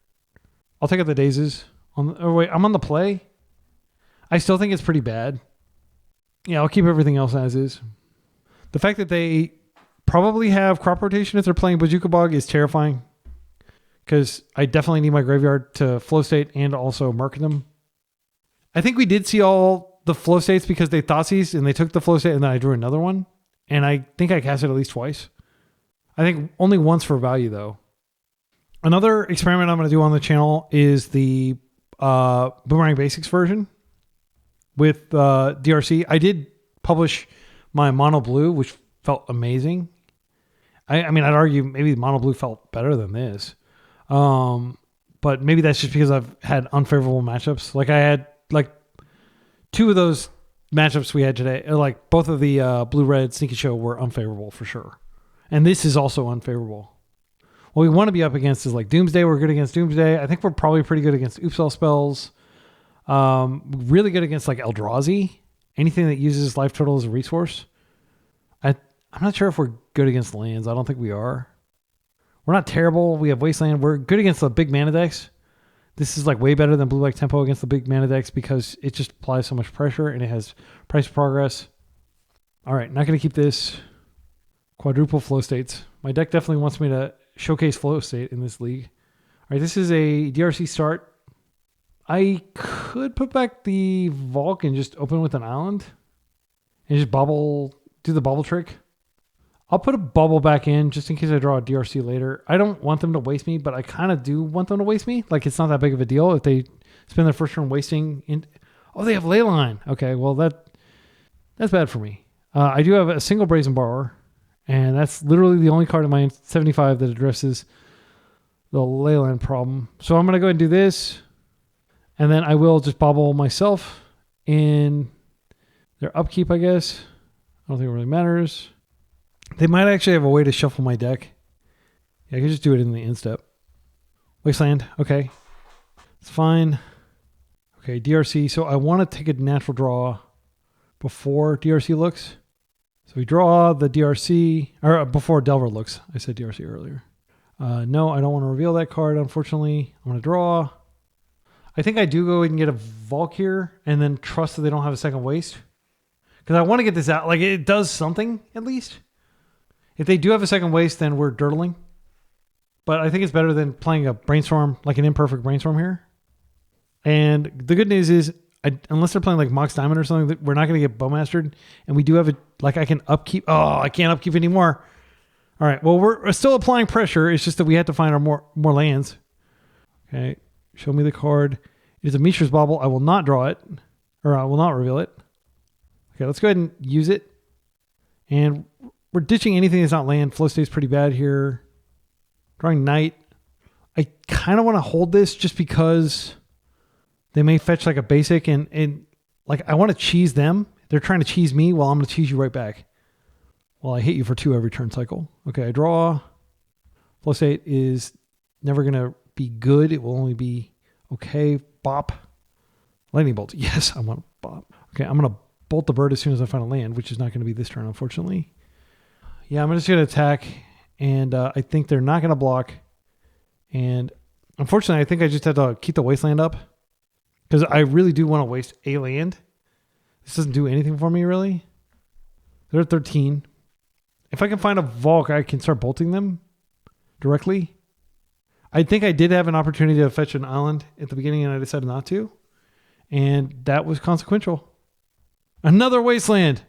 I'll take out the Dazes. Oh wait, I'm on the play. I still think it's pretty bad. Yeah, I'll keep everything else as is. The fact that they probably have crop rotation if they're playing Bojuka Bog is terrifying. Because I definitely need my graveyard to flow state and also mark them. I think we did see all the flow states because they Thoughtseize and they took the flow state and then I drew another one. And I think I cast it at least twice. I think only once for value though. Another experiment I'm going to do on the channel is the Boomerang Basics version with DRC. I did publish my Mono Blue, which felt amazing. I mean, I'd argue maybe Mono Blue felt better than this. But maybe that's just because I've had unfavorable matchups. Like I had like 2 of those matchups we had today, like both of the blue-red Sneaky Show were unfavorable for sure. And this is also unfavorable. What we want to be up against is like Doomsday. We're good against Doomsday. I think we're probably pretty good against Oopsal spells. Really good against like Eldrazi. Anything that uses life total as a resource. I'm not sure if we're good against lands. I don't think we are. We're not terrible. We have Wasteland. We're good against the big mana decks. This is like way better than Blue-Black Tempo against the big mana decks because it just applies so much pressure and it has price progress. All right, not going to keep this. Quadruple flow states. My deck definitely wants me to showcase flow state in this league. All right, this is a DRC start. I could put back the Volk and just open with an island and just do the bubble trick. I'll put a bubble back in just in case I draw a DRC later. I don't want them to waste me, but I kind of do want them to waste me. Like it's not that big of a deal if they spend their first turn wasting. Oh, they have Leyline. Okay, well that's bad for me. I do have a single Brazen Borrower, and that's literally the only card in my 75 that addresses the Leyline problem. So I'm going to go ahead and do this, and then I will just bobble myself in their upkeep, I guess. I don't think it really matters. They might actually have a way to shuffle my deck. Yeah, I can just do it in the instep. Wasteland, okay. It's fine. Okay, DRC. So I want to take a natural draw before DRC looks. So we draw the DRC, or before Delver looks. I said DRC earlier. No, I don't want to reveal that card, unfortunately. I'm going to draw. I think I do go ahead and get a Volk here and then trust that they don't have a second waste. Because I want to get this out. Like, it does something, at least. If they do have a second waste, then we're dirtling. But I think it's better than playing a Brainstorm, like an imperfect Brainstorm here. And the good news is, unless they're playing like Mox Diamond or something, we're not going to get Bowmastered. And we do have I can upkeep. Oh, I can't upkeep anymore. All right, well, we're still applying pressure. It's just that we have to find our more lands. Okay, show me the card. It is a Mishra's Bauble. I will not draw it, or I will not reveal it. Okay, let's go ahead and use it. And we're ditching anything that's not land. Flow state's pretty bad here. Drawing Knight. I kind of want to hold this just because they may fetch like a basic and like I want to cheese them. They're trying to cheese me while I'm going to cheese you right back. Well, I hit you for 2 every turn cycle. Okay, I draw. Flow state is never going to be good. It will only be okay. Bop. Lightning bolt. Yes, I want bop. Okay, I'm going to bolt the bird as soon as I find a land, which is not going to be this turn, unfortunately. Yeah, I'm just going to attack, and I think they're not going to block. And unfortunately, I think I just have to keep the Wasteland up because I really do want to waste a land. This doesn't do anything for me, really. They're at 13. If I can find a Volk, I can start bolting them directly. I think I did have an opportunity to fetch an island at the beginning, and I decided not to. And that was consequential. Another Wasteland.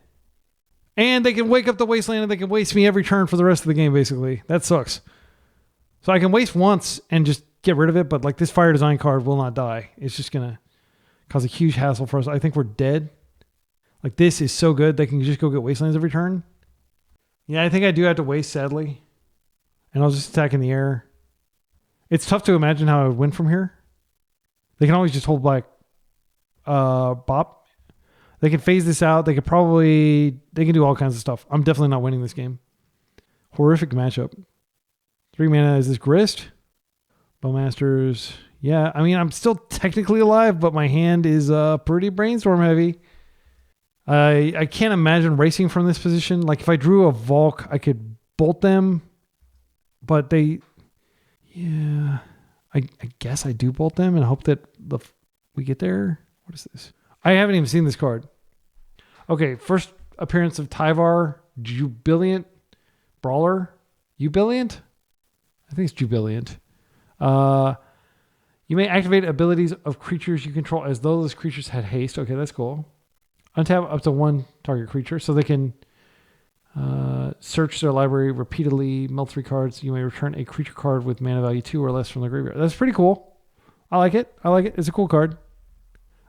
And they can wake up the Wasteland and they can waste me every turn for the rest of the game, basically. That sucks. So I can waste once and just get rid of it, but like this Fire Design card will not die. It's just going to cause a huge hassle for us. I think we're dead. Like this is so good. They can just go get Wastelands every turn. Yeah, I think I do have to waste, sadly. And I'll just attack in the air. It's tough to imagine how I would win from here. They can always just hold back Bop. They can phase this out. They can do all kinds of stuff. I'm definitely not winning this game. Horrific matchup. 3 mana is this Grist. Bowmasters. Yeah, I mean, I'm still technically alive, but my hand is pretty Brainstorm heavy. I can't imagine racing from this position. Like if I drew a Volk, I could bolt them, but yeah, I guess I do bolt them and hope that we get there. What is this? I haven't even seen this card. Okay, first appearance of Tyvar, Jubilant Brawler. Jubilant? I think it's Jubilant. You may activate abilities of creatures you control as though those creatures had haste. Okay, that's cool. Untap up to one target creature so they can search their library repeatedly, mill 3 cards. You may return a creature card with mana value 2 or less from the graveyard. That's pretty cool. I like it. It's a cool card.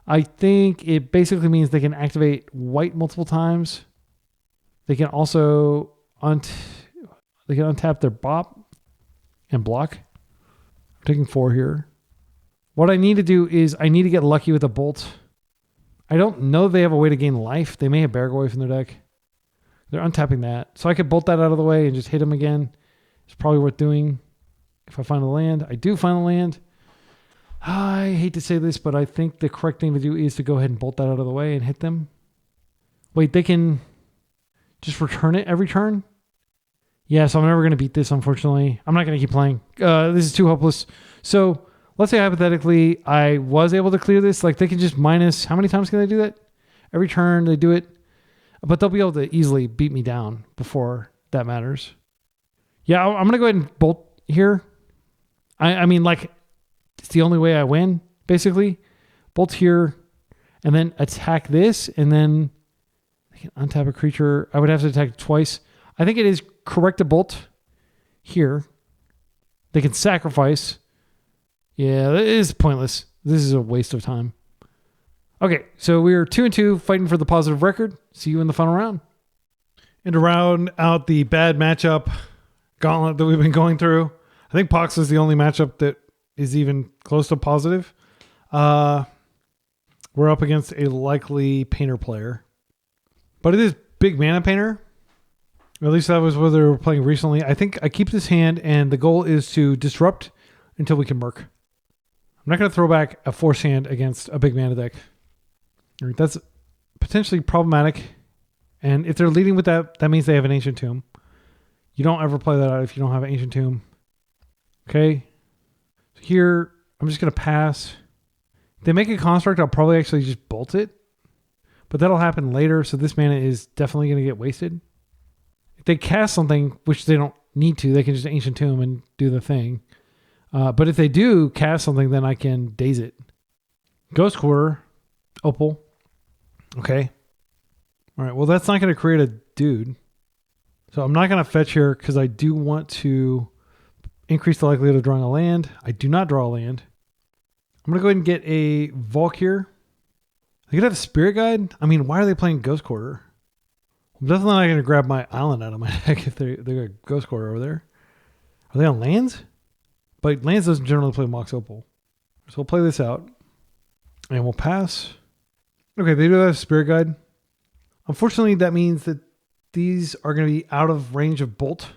I think it basically means they can activate white multiple times. They can also untap their bop and block. I'm taking 4 here. What I need to do is I need to get lucky with a bolt. I don't know they have a way to gain life. They may have Baragoi from their deck. They're untapping that. So I could bolt that out of the way and just hit them again. It's probably worth doing if I find the land. I do find the land. I hate to say this, but I think the correct thing to do is to go ahead and bolt that out of the way and hit them. Wait, they can just return it every turn? Yeah, so I'm never going to beat this, unfortunately. I'm not going to keep playing. This is too hopeless. So let's say hypothetically I was able to clear this. Like they can just minus, how many times can they do that? Every turn they do it. But they'll be able to easily beat me down before that matters. Yeah, I'm going to go ahead and bolt here. I mean, like, it's the only way I win, basically. Bolt here, and then attack this, and then I can untap a creature. I would have to attack twice. I think it is correct to bolt here. They can sacrifice. Yeah, it is pointless. This is a waste of time. Okay, so we're 2-2 fighting for the positive record. See you in the final round. And to round out the bad matchup gauntlet that we've been going through, I think Pox is the only matchup that is even close to positive. We're up against a likely Painter player. But it is big mana Painter. At least that was what they were playing recently. I think I keep this hand, and the goal is to disrupt until we can Merc. I'm not going to throw back a force hand against a big mana deck. That's potentially problematic. And if they're leading with that, that means they have an Ancient Tomb. You don't ever play that out if you don't have an Ancient Tomb. Okay. So here, I'm just going to pass. If they make a construct, I'll probably actually just bolt it. But that'll happen later, so this mana is definitely going to get wasted. If they cast something, which they don't need to, they can just Ancient Tomb and do the thing. But if they do cast something, then I can daze it. Ghost Quarter, Opal. Okay. All right, well, that's not going to create a dude. So I'm not going to fetch here because I do want to increase the likelihood of drawing a land. I do not draw a land. I'm going to go ahead and get a Volk here. They could have a Spirit Guide. I mean, why are they playing Ghost Quarter? I'm definitely not going to grab my island out of my deck if they got Ghost Quarter over there. Are they on lands? But lands doesn't generally play Mox Opal. So we'll play this out. And we'll pass. Okay, they do have Spirit Guide. Unfortunately, that means that these are going to be out of range of Bolt.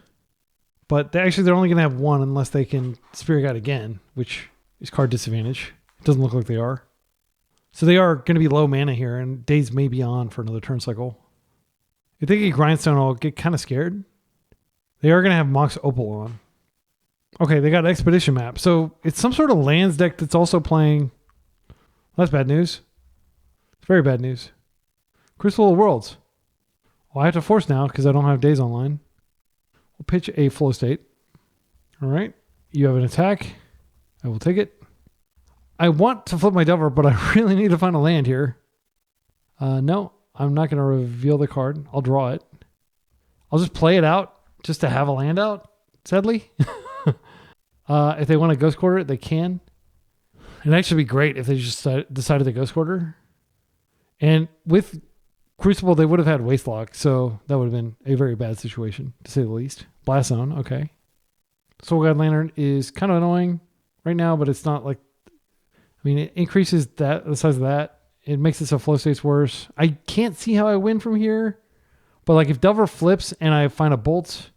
But they're only going to have one unless they can Spirit Guide again, which is card disadvantage. It doesn't look like they are. So they are going to be low mana here, and days may be on for another turn cycle. If they get Grindstone, I'll get kind of scared. They are going to have Mox Opal on. Okay, they got Expedition Map. So it's some sort of lands deck that's also playing... Well, that's bad news. It's very bad news. Crystal of Worlds. Well, I have to force now because I don't have days online. We'll pitch a Flow State. All right. You have an attack. I will take it. I want to flip my Delver, but I really need to find a land here. No, I'm not going to reveal the card. I'll draw it. I'll just play it out just to have a land out, sadly. If they want to Ghost Quarter it, they can. It'd actually be great if they just decided to Ghost Quarter. And with Crucible, they would have had Wastelock, so that would have been a very bad situation, to say the least. Blast Zone, okay. Soul Guide Lantern is kind of annoying right now, but it's not like... I mean, it increases the size of that. It makes it so flow state's worse. I can't see how I win from here, but like if Delver flips and I find a bolt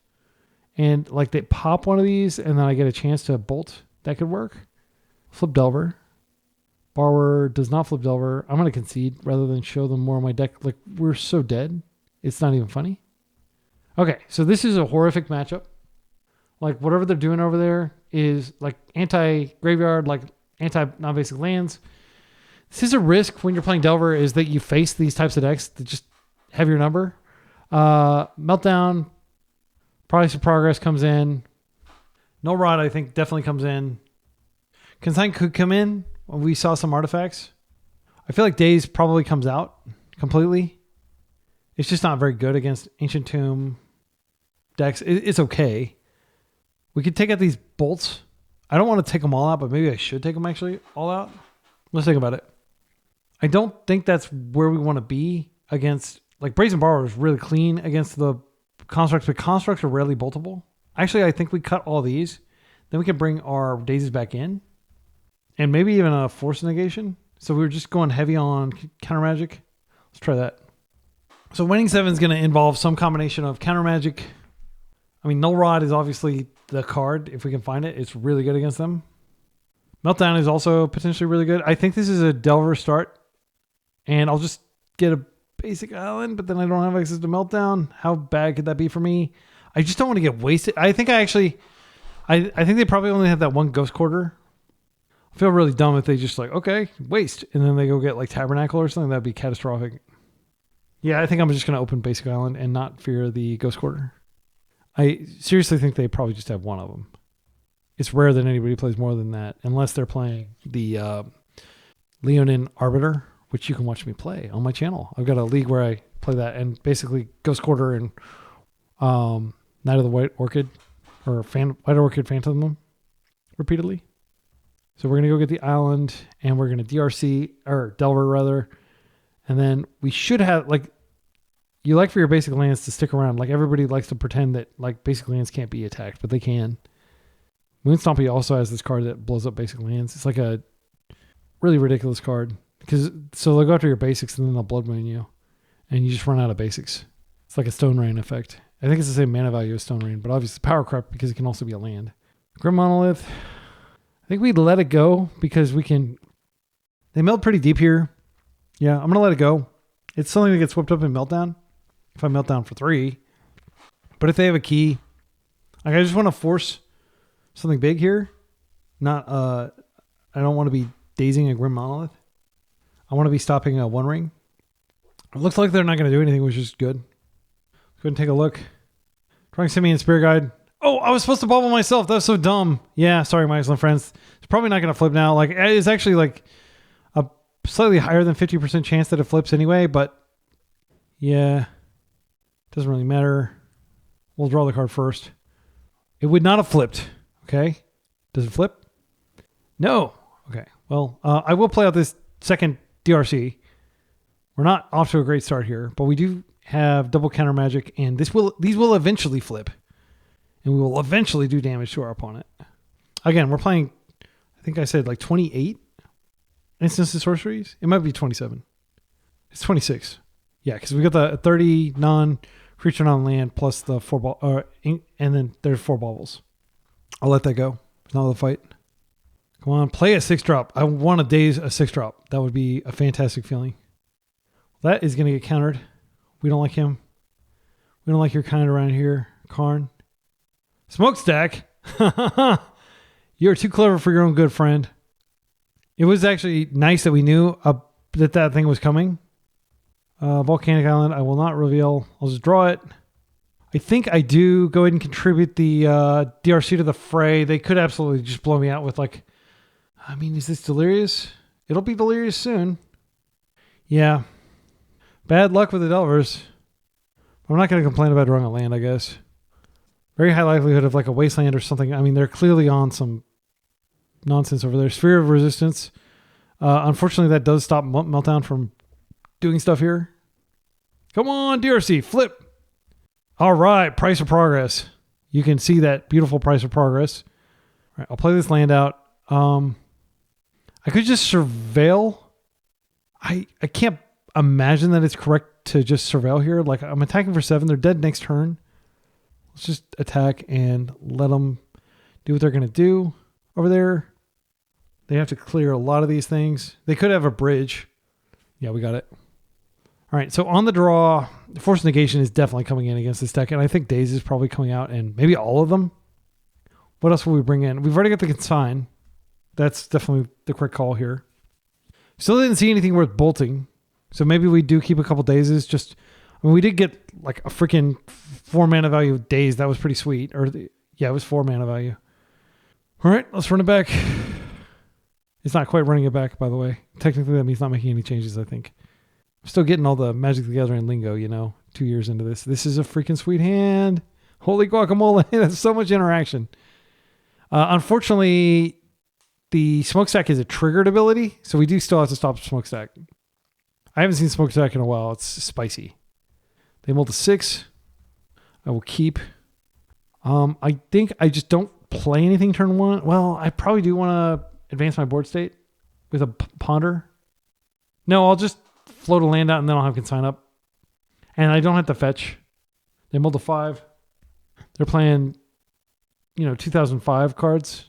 and like they pop one of these and then I get a chance to bolt, that could work. Flip Delver. Borrower does not flip Delver. I'm going to concede rather than show them more of my deck. Like, we're so dead. It's not even funny. Okay, so this is a horrific matchup. Like, whatever they're doing over there is like anti-graveyard, like anti-non-basic lands. This is a risk when you're playing Delver, is that you face these types of decks that just have your number. Meltdown, Price of Progress comes in. No Rod, I think, definitely comes in. Consign could come in. We saw some artifacts. I feel like Daze probably comes out completely. It's just not very good against Ancient Tomb decks. It's okay. We could take out these bolts. I don't want to take them all out, but maybe I should take them actually all out. Let's think about it. I don't think that's where we want to be against, like, Brazen Borrower is really clean against the constructs, but constructs are rarely boltable. Actually, I think we cut all these. Then we can bring our daisies back in. And maybe even a force negation. So we were just going heavy on counter magic. Let's try that. So winning 7 is going to involve some combination of counter magic. I mean, Null Rod is obviously the card. If we can find it, it's really good against them. Meltdown is also potentially really good. I think this is a Delver start. And I'll just get a basic island, but then I don't have access to Meltdown. How bad could that be for me? I just don't want to get wasted. I think I think they probably only have that one Ghost Quarter. I feel really dumb if they just like, okay, waste. And then they go get like Tabernacle or something. That'd be catastrophic. Yeah, I think I'm just going to open Basic Island and not fear the Ghost Quarter. I seriously think they probably just have one of them. It's rare that anybody plays more than that, unless they're playing the Leonin Arbiter, which you can watch me play on my channel. I've got a league where I play that, and basically Ghost Quarter and Night of the White Orchid, or White Orchid Phantom them repeatedly. So we're going to go get the island, and we're going to DRC, or Delver rather. And then we should have, like, you like for your basic lands to stick around. Like, everybody likes to pretend that, like, basic lands can't be attacked, but they can. Moonstompy also has this card that blows up basic lands. It's like a really ridiculous card. So they'll go after your basics, and then they'll Blood Moon you. And you just run out of basics. It's like a Stone Rain effect. I think it's the same mana value as Stone Rain, but obviously power creep because it can also be a land. Grim Monolith. I think we'd let it go because we can... They melt pretty deep here. Yeah, I'm going to let it go. It's something that gets whipped up in Meltdown. If I melt down for 3. But if they have a key... Like, I just want to force something big here. Not... I don't want to be dazing a Grim Monolith. I want to be stopping a One Ring. It looks like they're not going to do anything, which is good. Let's go ahead and take a look. Drawing Simian Spirit Guide. Oh, I was supposed to bubble myself. That was so dumb. Yeah, sorry, my excellent friends. It's probably not going to flip now. Like, it's actually like a slightly higher than 50% chance that it flips anyway, but yeah, doesn't really matter. We'll draw the card first. It would not have flipped. Okay. Does it flip? No. Okay. Well, I will play out this second DRC. We're not off to a great start here, but we do have double counter magic, and these will eventually flip. And we will eventually do damage to our opponent. Again, we're playing, I think I said like 28 instants and sorceries. It might be 27. It's 26. Yeah, because we got the 30 non-creature non-land plus the 4 ball, and then there's 4 baubles. I'll let that go. It's not another fight. Come on, play a 6-drop. I want to daze a 6-drop. That would be a fantastic feeling. That is going to get countered. We don't like him. We don't like your kind around here, Karn. Smokestack. You're too clever for your own good, friend. It was actually nice that we knew that thing was coming. Volcanic Island, I will not reveal. I'll just draw it. I think I do go ahead and contribute the DRC to the fray. They could absolutely just blow me out with, like, I mean, is this Delirious? It'll be Delirious soon. Yeah. Bad luck with the Delvers. I'm not going to complain about drawing a land, I guess. Very high likelihood of like a Wasteland or something. I mean, they're clearly on some nonsense over there. Sphere of Resistance. Unfortunately, that does stop Meltdown from doing stuff here. Come on, DRC, flip. All right, Price of Progress. You can see that beautiful Price of Progress. All right, I'll play this land out. I could just surveil. I can't imagine that it's correct to just surveil here. Like, I'm attacking for 7. They're dead next turn. Let's just attack and let them do what they're going to do over there. They have to clear a lot of these things. They could have a bridge. Yeah, we got it. All right, so on the draw, Force Negation is definitely coming in against this deck, and I think Daze is probably coming out, and maybe all of them. What else will we bring in? We've already got the Consign. That's definitely the correct call here. Still didn't see anything worth bolting, so maybe we do keep a couple Dazes. I mean, we did get like a freaking 4 mana value of Daze. That was pretty sweet. Yeah, it was 4 mana value. All right, let's run it back. It's not quite running it back, by the way. Technically, that means not making any changes, I think. I'm still getting all the Magic the Gathering lingo, 2 years into this. This is a freaking sweet hand. Holy guacamole. That's so much interaction. Unfortunately, the Smokestack is a triggered ability, so we do still have to stop Smokestack. I haven't seen Smokestack in a while. It's spicy. They mold to 6. I will keep. I think I just don't play anything turn 1. Well, I probably do want to advance my board state with a Ponder. No, I'll just float a land out and then I'll have Consign up. And I don't have to fetch. They mold to 5. They're playing, 2005 cards.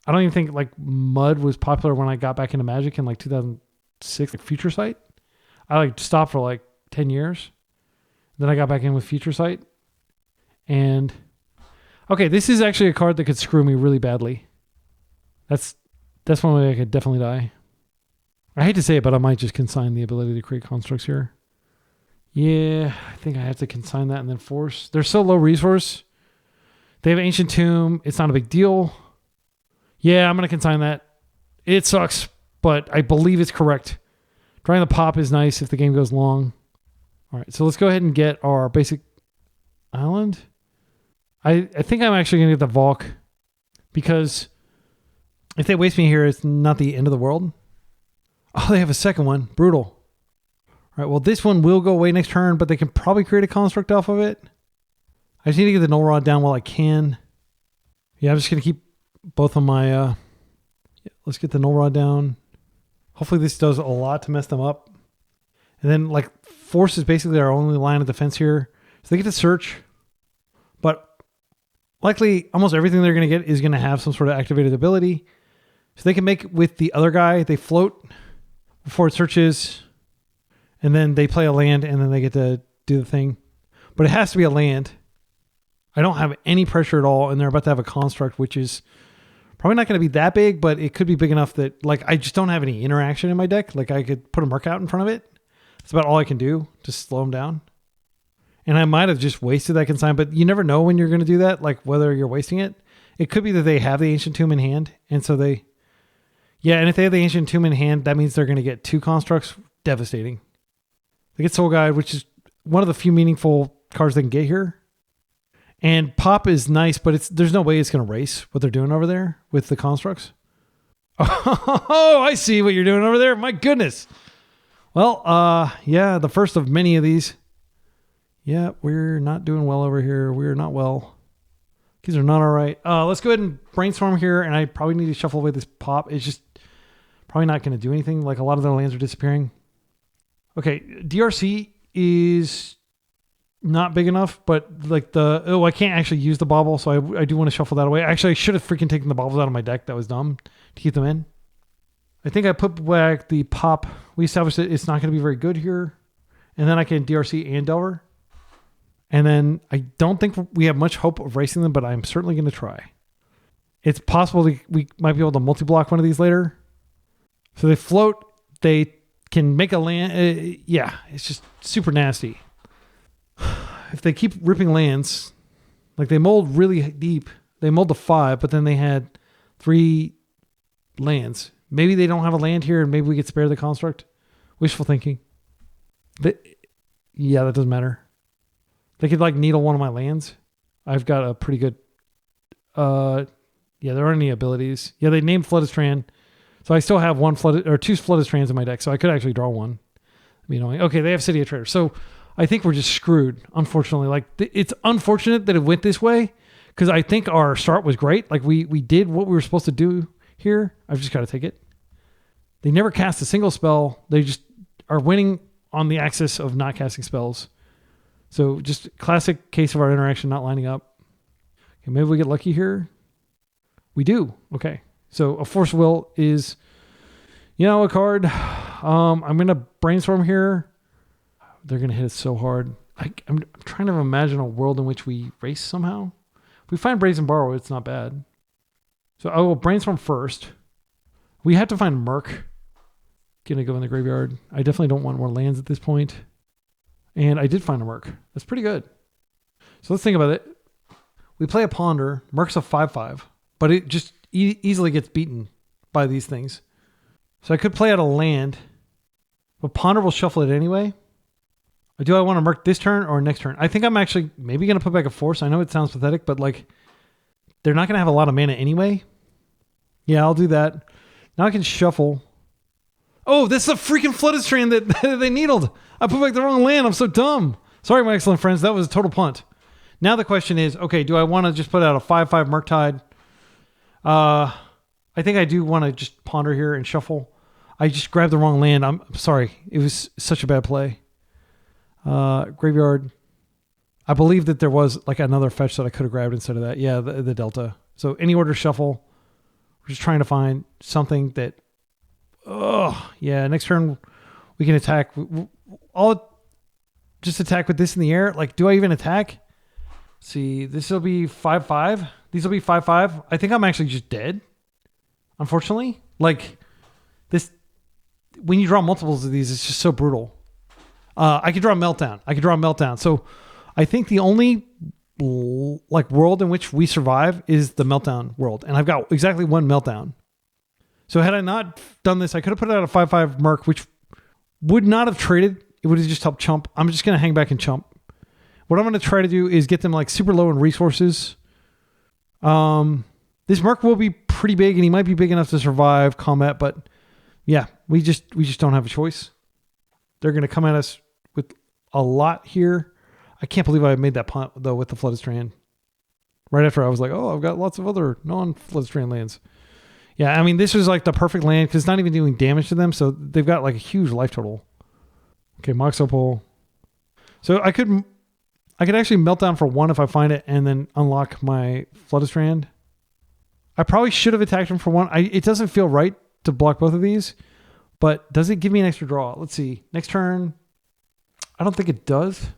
I don't even think like Mud was popular when I got back into Magic in like 2006, like Future Sight. I stopped for like 10 years. Then I got back in with Future Sight. And okay, this is actually a card that could screw me really badly. That's one way I could definitely die. I hate to say it, but I might just consign the ability to create constructs here. Yeah, I think I have to consign that and then force. They're so low resource. They have Ancient Tomb. It's not a big deal. Yeah, I'm going to consign that. It sucks, but I believe it's correct. Drawing the pop is nice if the game goes long. All right, so let's go ahead and get our basic island. I think I'm actually going to get the Valk because if they waste me here, it's not the end of the world. Oh, they have a second one. Brutal. All right, well, this one will go away next turn, but they can probably create a construct off of it. I just need to get the Null Rod down while I can. Yeah, I'm just going to keep both of my... let's get the Null Rod down. Hopefully this does a lot to mess them up. And then, Force is basically our only line of defense here. So they get to search. But likely, almost everything they're going to get is going to have some sort of activated ability. So they can make with the other guy, they float before it searches. And then they play a land, and then they get to do the thing. But it has to be a land. I don't have any pressure at all, and they're about to have a construct, which is probably not going to be that big, but it could be big enough that, I just don't have any interaction in my deck. I could put a mark out in front of it. That's about all I can do to slow them down. And I might have just wasted that consign, but you never know when you're going to do that, whether you're wasting it. It could be that they have the Ancient Tomb in hand, and so they... Yeah, and if they have the Ancient Tomb in hand, that means they're going to get 2 constructs. Devastating. They get Soul Guide, which is one of the few meaningful cards they can get here. And Pop is nice, but there's no way it's going to race what they're doing over there with the constructs. Oh, I see what you're doing over there. My goodness. Well, yeah, the first of many of these. Yeah, we're not doing well over here. We're not well. These are not all right. Let's go ahead and brainstorm here, and I probably need to shuffle away this Pop. It's just probably not going to do anything. A lot of their lands are disappearing. Okay, DRC is not big enough, but I can't actually use the bauble, so I do want to shuffle that away. Actually, I should have freaking taken the baubles out of my deck. That was dumb to keep them in. I think I put back the Pop. We established that it's not going to be very good here. And then I can DRC and Delver. And then I don't think we have much hope of racing them, but I'm certainly going to try. It's possible we might be able to multi-block one of these later. So they float. They can make a land. Yeah, it's just super nasty. If they keep ripping lands, they mold really deep. They mold to 5, but then they had 3 lands. Maybe they don't have a land here, and maybe we get spared the construct. Wishful thinking. Yeah, that doesn't matter. They could needle one of my lands. I've got a pretty good... yeah, there aren't any abilities. Yeah, they named Flooded Strand. So I still have 2 Flooded Strands in my deck, so I could actually draw one. Okay, they have City of Traders. So I think we're just screwed, unfortunately. It's unfortunate that it went this way, because I think our start was great. We did what we were supposed to do here. I've just got to take it. They never cast a single spell. They just are winning on the axis of not casting spells. So just classic case of our interaction not lining up. Okay, maybe we get lucky here. We do. Okay. So a Force Will is, a card. I'm going to brainstorm here. They're going to hit it so hard. I'm trying to imagine a world in which we race somehow. If we find Brazen Borrow, it's not bad. So I will brainstorm first. We have to find Merc. Going to go in the graveyard. I definitely don't want more lands at this point. And I did find a Merc. That's pretty good. So let's think about it. We play a Ponder. Merc's a 5/5. But it just easily gets beaten by these things. So I could play out a land. But Ponder will shuffle it anyway. Or do I want to Merc this turn or next turn? I think I'm actually maybe going to put back a Force. I know it sounds pathetic, but like they're not going to have a lot of mana anyway. Yeah, I'll do that. Now I can shuffle. Oh, this is a freaking Flooded Strand that they needled. I put back the wrong land. I'm so dumb. Sorry, my excellent friends. That was a total punt. Now the question is, okay, do I want to just put out a 5/5 Murktide? I think I do want to just ponder here and shuffle. I just grabbed the wrong land. I'm sorry. It was such a bad play. Graveyard. I believe that there was like another fetch that I could have grabbed instead of that. Yeah, the Delta. So any order shuffle. We're just trying to find something that... yeah, next turn we can attack. I'll just attack with this in the air. Like, do I even attack? See, this will be 5/5. These will be 5/5. I think I'm actually just dead. Unfortunately. Like, this... When you draw multiples of these, it's just so brutal. I could draw Meltdown. So I think the only like world in which we survive is the Meltdown world. And I've got exactly one Meltdown. So had I not done this, I could have put out a 5/5 Merc, which would not have traded. It would have just helped chump. I'm just going to hang back and chump. What I'm going to try to do is get them like super low in resources. This Merc will be pretty big and he might be big enough to survive combat, but yeah, we just don't have a choice. They're going to come at us with a lot here. I can't believe I made that punt though with the Flooded Strand. Right after I was like, oh, I've got lots of other non-Flooded Strand lands. Yeah, I mean, this was like the perfect land because it's not even doing damage to them. So they've got like a huge life total. Okay, Mox Opal. So I could actually melt down for one if I find it and then unlock my Flooded Strand. I probably should have attacked him for one. It doesn't feel right to block both of these, but does it give me an extra draw? Let's see. Next turn. I don't think it does,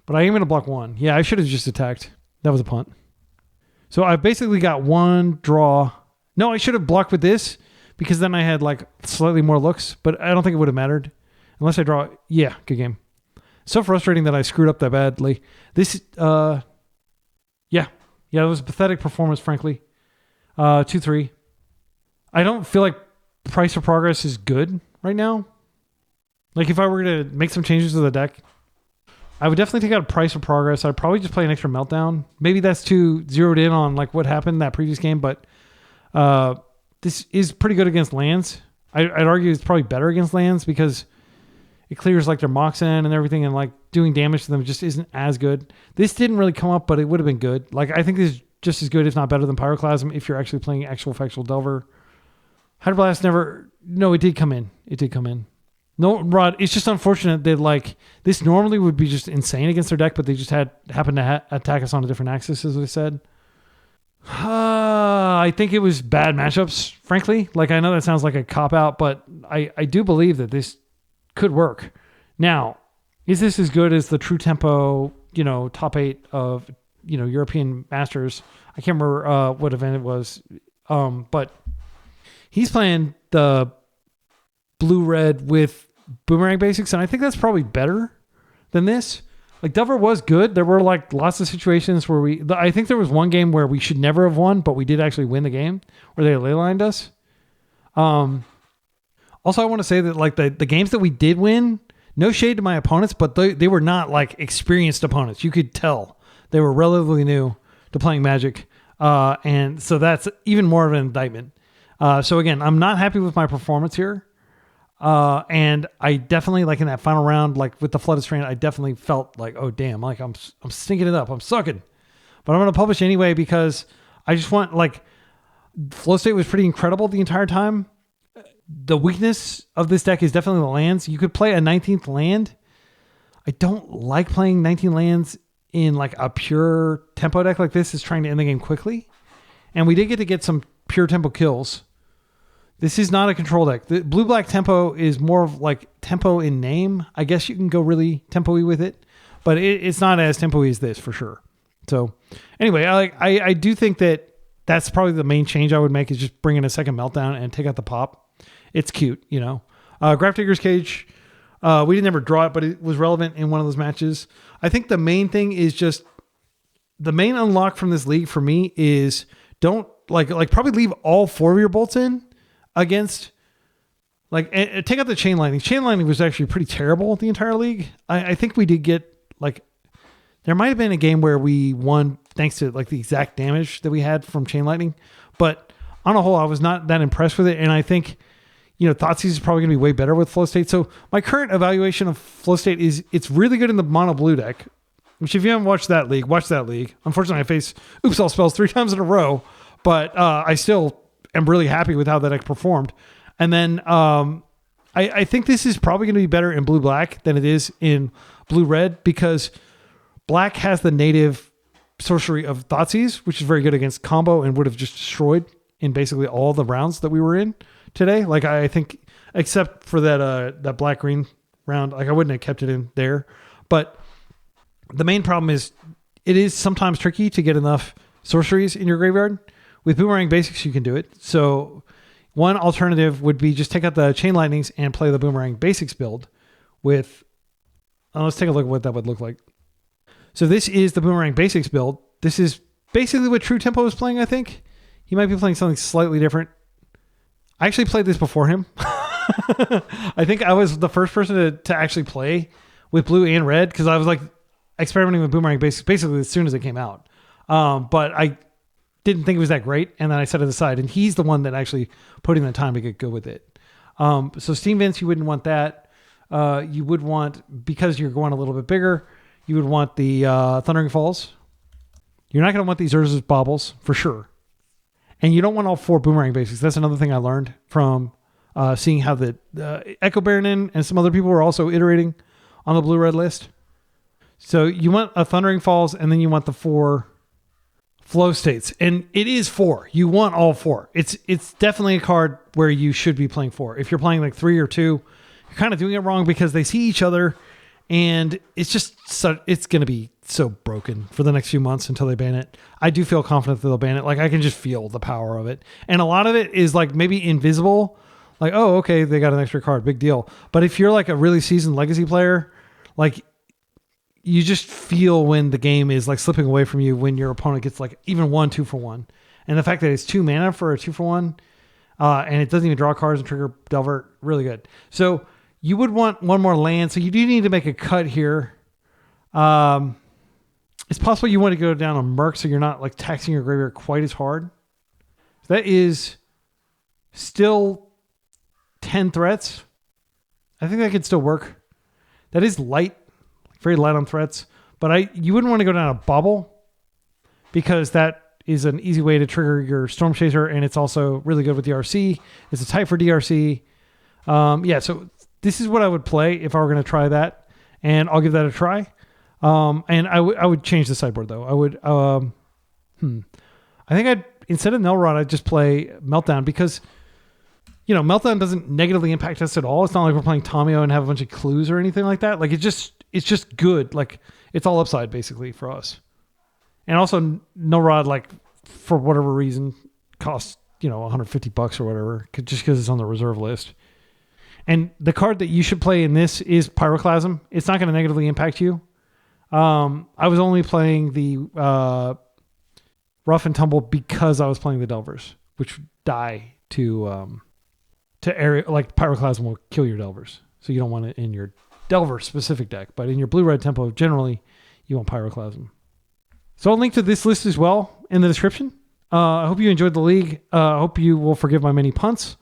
but I am going to block one. Yeah, I should have just attacked. That was a punt. So I basically got one draw. No, I should have blocked with this because then I had like slightly more looks, but I don't think it would have mattered unless I draw. Yeah, good game. So frustrating that I screwed up that badly. This, yeah, it was a pathetic performance, frankly. 2-3. I don't feel like Price of Progress is good right now. Like if I were to make some changes to the deck, I would definitely take out Price of Progress. I'd probably just play an extra Meltdown. Maybe that's too zeroed in on like what happened in that previous game, but this is pretty good against lands. I'd argue it's probably better against lands because it clears like their Moxen and everything, and like doing damage to them just isn't as good. This didn't really come up, but it would have been good. Like I think this is just as good, if not better than Pyroclasm if you're actually playing actual Factual Delver. Hydroblast never... No, it did come in. No, Rod, it's just unfortunate that like this normally would be just insane against their deck, but they just happened to attack us on a different axis, as we said. I think it was bad matchups, frankly. Like I know that sounds like a cop-out, but I do believe that this could work. Now, is this as good as the True Tempo, top 8 of, European Masters? I can't remember what event it was, but he's playing the blue-red with Boomerang Basics, and I think that's probably better than this. Like, Delver was good. There were, like, lots of situations where I think there was one game where we should never have won, but we did actually win the game, where they leylined us. Also, I want to say that, like, the games that we did win, no shade to my opponents, but they were not, like, experienced opponents. You could tell. They were relatively new to playing Magic, and so that's even more of an indictment. So, again, I'm not happy with my performance here. And I definitely, like in that final round, like with the Flooded Strand, I definitely felt like, oh damn, like I'm stinking it up. I'm sucking, but I'm going to publish anyway because I just want, like, Flow State was pretty incredible the entire time. The weakness of this deck is definitely the lands. You could play a 19th land. I don't like playing 19 lands in like a pure tempo deck like this is trying to end the game quickly. And we did get some pure tempo kills. This is not a control deck. The blue-black tempo is more of like tempo in name. I guess you can go really tempo-y with it, but it's not as tempo-y as this for sure. So anyway, I do think that that's probably the main change I would make, is just bring in a second Meltdown and take out the pop. It's cute, you know. Grafdigger's Cage, we didn't ever draw it, but it was relevant in one of those matches. I think the main thing is just, the main unlock from this league for me is don't probably leave all 4 of your bolts in against, and take out the Chain Lightning. Chain Lightning was actually pretty terrible the entire league. I think we did get, there might have been a game where we won thanks to the exact damage that we had from Chain Lightning, but on a whole, I was not that impressed with it. And I think, Thoughtseize is probably going to be way better with Flow State. So my current evaluation of Flow State is it's really good in the mono blue deck, which if you haven't watched that league, watch that league. Unfortunately, I face Oops All Spells 3 times in a row, but I still am really happy with how that deck performed. And then I think this is probably going to be better in blue-black than it is in blue-red, because black has the native sorcery of Thoughtseize, which is very good against combo and would have just destroyed in basically all the rounds that we were in today. I think, except for that black-green round, I wouldn't have kept it in there. But the main problem is it is sometimes tricky to get enough sorceries in your graveyard. With Boomerang Basics, you can do it. So one alternative would be just take out the Chain Lightnings and play the Boomerang Basics build with... let's take a look at what that would look like. So this is the Boomerang Basics build. This is basically what True Tempo is playing, I think. He might be playing something slightly different. I actually played this before him. I think I was the first person to actually play with blue and red, because I was experimenting with Boomerang Basics basically as soon as it came out. But I didn't think it was that great, and then I set it aside, and he's the one that actually put in the time to get good with it. So Steam Vents, you wouldn't want that. You would want, because you're going a little bit bigger, you would want the Thundering Falls. You're not going to want these Urza's Baubles for sure. And you don't want all 4 Boomerang Basics. That's another thing I learned from seeing how the Echo Baronin and some other people were also iterating on the blue-red list. So you want a Thundering Falls, and then you want the 4 Flow States. And it is 4. You want all 4. It's definitely a card where you should be playing 4. If you're playing 3 or 2, you're kind of doing it wrong, because they see each other, and it's just it's going to be so broken for the next few months until they ban it. I do feel confident that they'll ban it. I can just feel the power of it. And a lot of it is maybe invisible. Oh, okay, they got an extra card, big deal. But if you're a really seasoned Legacy player, you just feel when the game is slipping away from you, when your opponent gets even 1 2-for-1. And the fact that it's 2 mana for a 2-for-1, and it doesn't even draw cards and trigger Delver, really good. So you would want 1 more land. So you do need to make a cut here. It's possible you want to go down on Merc, so you're not taxing your graveyard quite as hard. That is still 10 threats. I think that could still work. That is light, very light on threats. But you wouldn't want to go down a Bauble, because that is an easy way to trigger your Storm Chaser, and it's also really good with DRC. It's a type for DRC. So this is what I would play if I were going to try that, and I'll give that a try. And I would change the sideboard, though. I would, I think instead of Nelrod, I'd just play Meltdown, because, Meltdown doesn't negatively impact us at all. It's not like we're playing Tomio and have a bunch of clues or anything like that. It's just good. It's all upside basically for us. And also Nelrod, for whatever reason, costs, $150 or whatever, just because it's on the reserve list. And the card that you should play in this is Pyroclasm. It's not going to negatively impact you. I was only playing the Rough and Tumble because I was playing the Delvers, which die to area. Pyroclasm will kill your Delvers, so you don't want it in your Delver specific deck. But in your blue-red tempo, generally you want Pyroclasm. So I'll link to this list as well in the description. I hope you enjoyed the league. I hope you will forgive my many punts,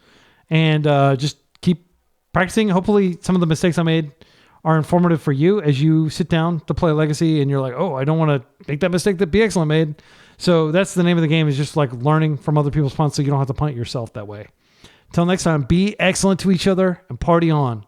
and just keep practicing. Hopefully some of the mistakes I made are informative for you as you sit down to play Legacy and you're oh, I don't want to make that mistake that Be Excellent made. So that's the name of the game, is just learning from other people's punts, so you don't have to punt yourself that way. Until next time, be excellent to each other and party on.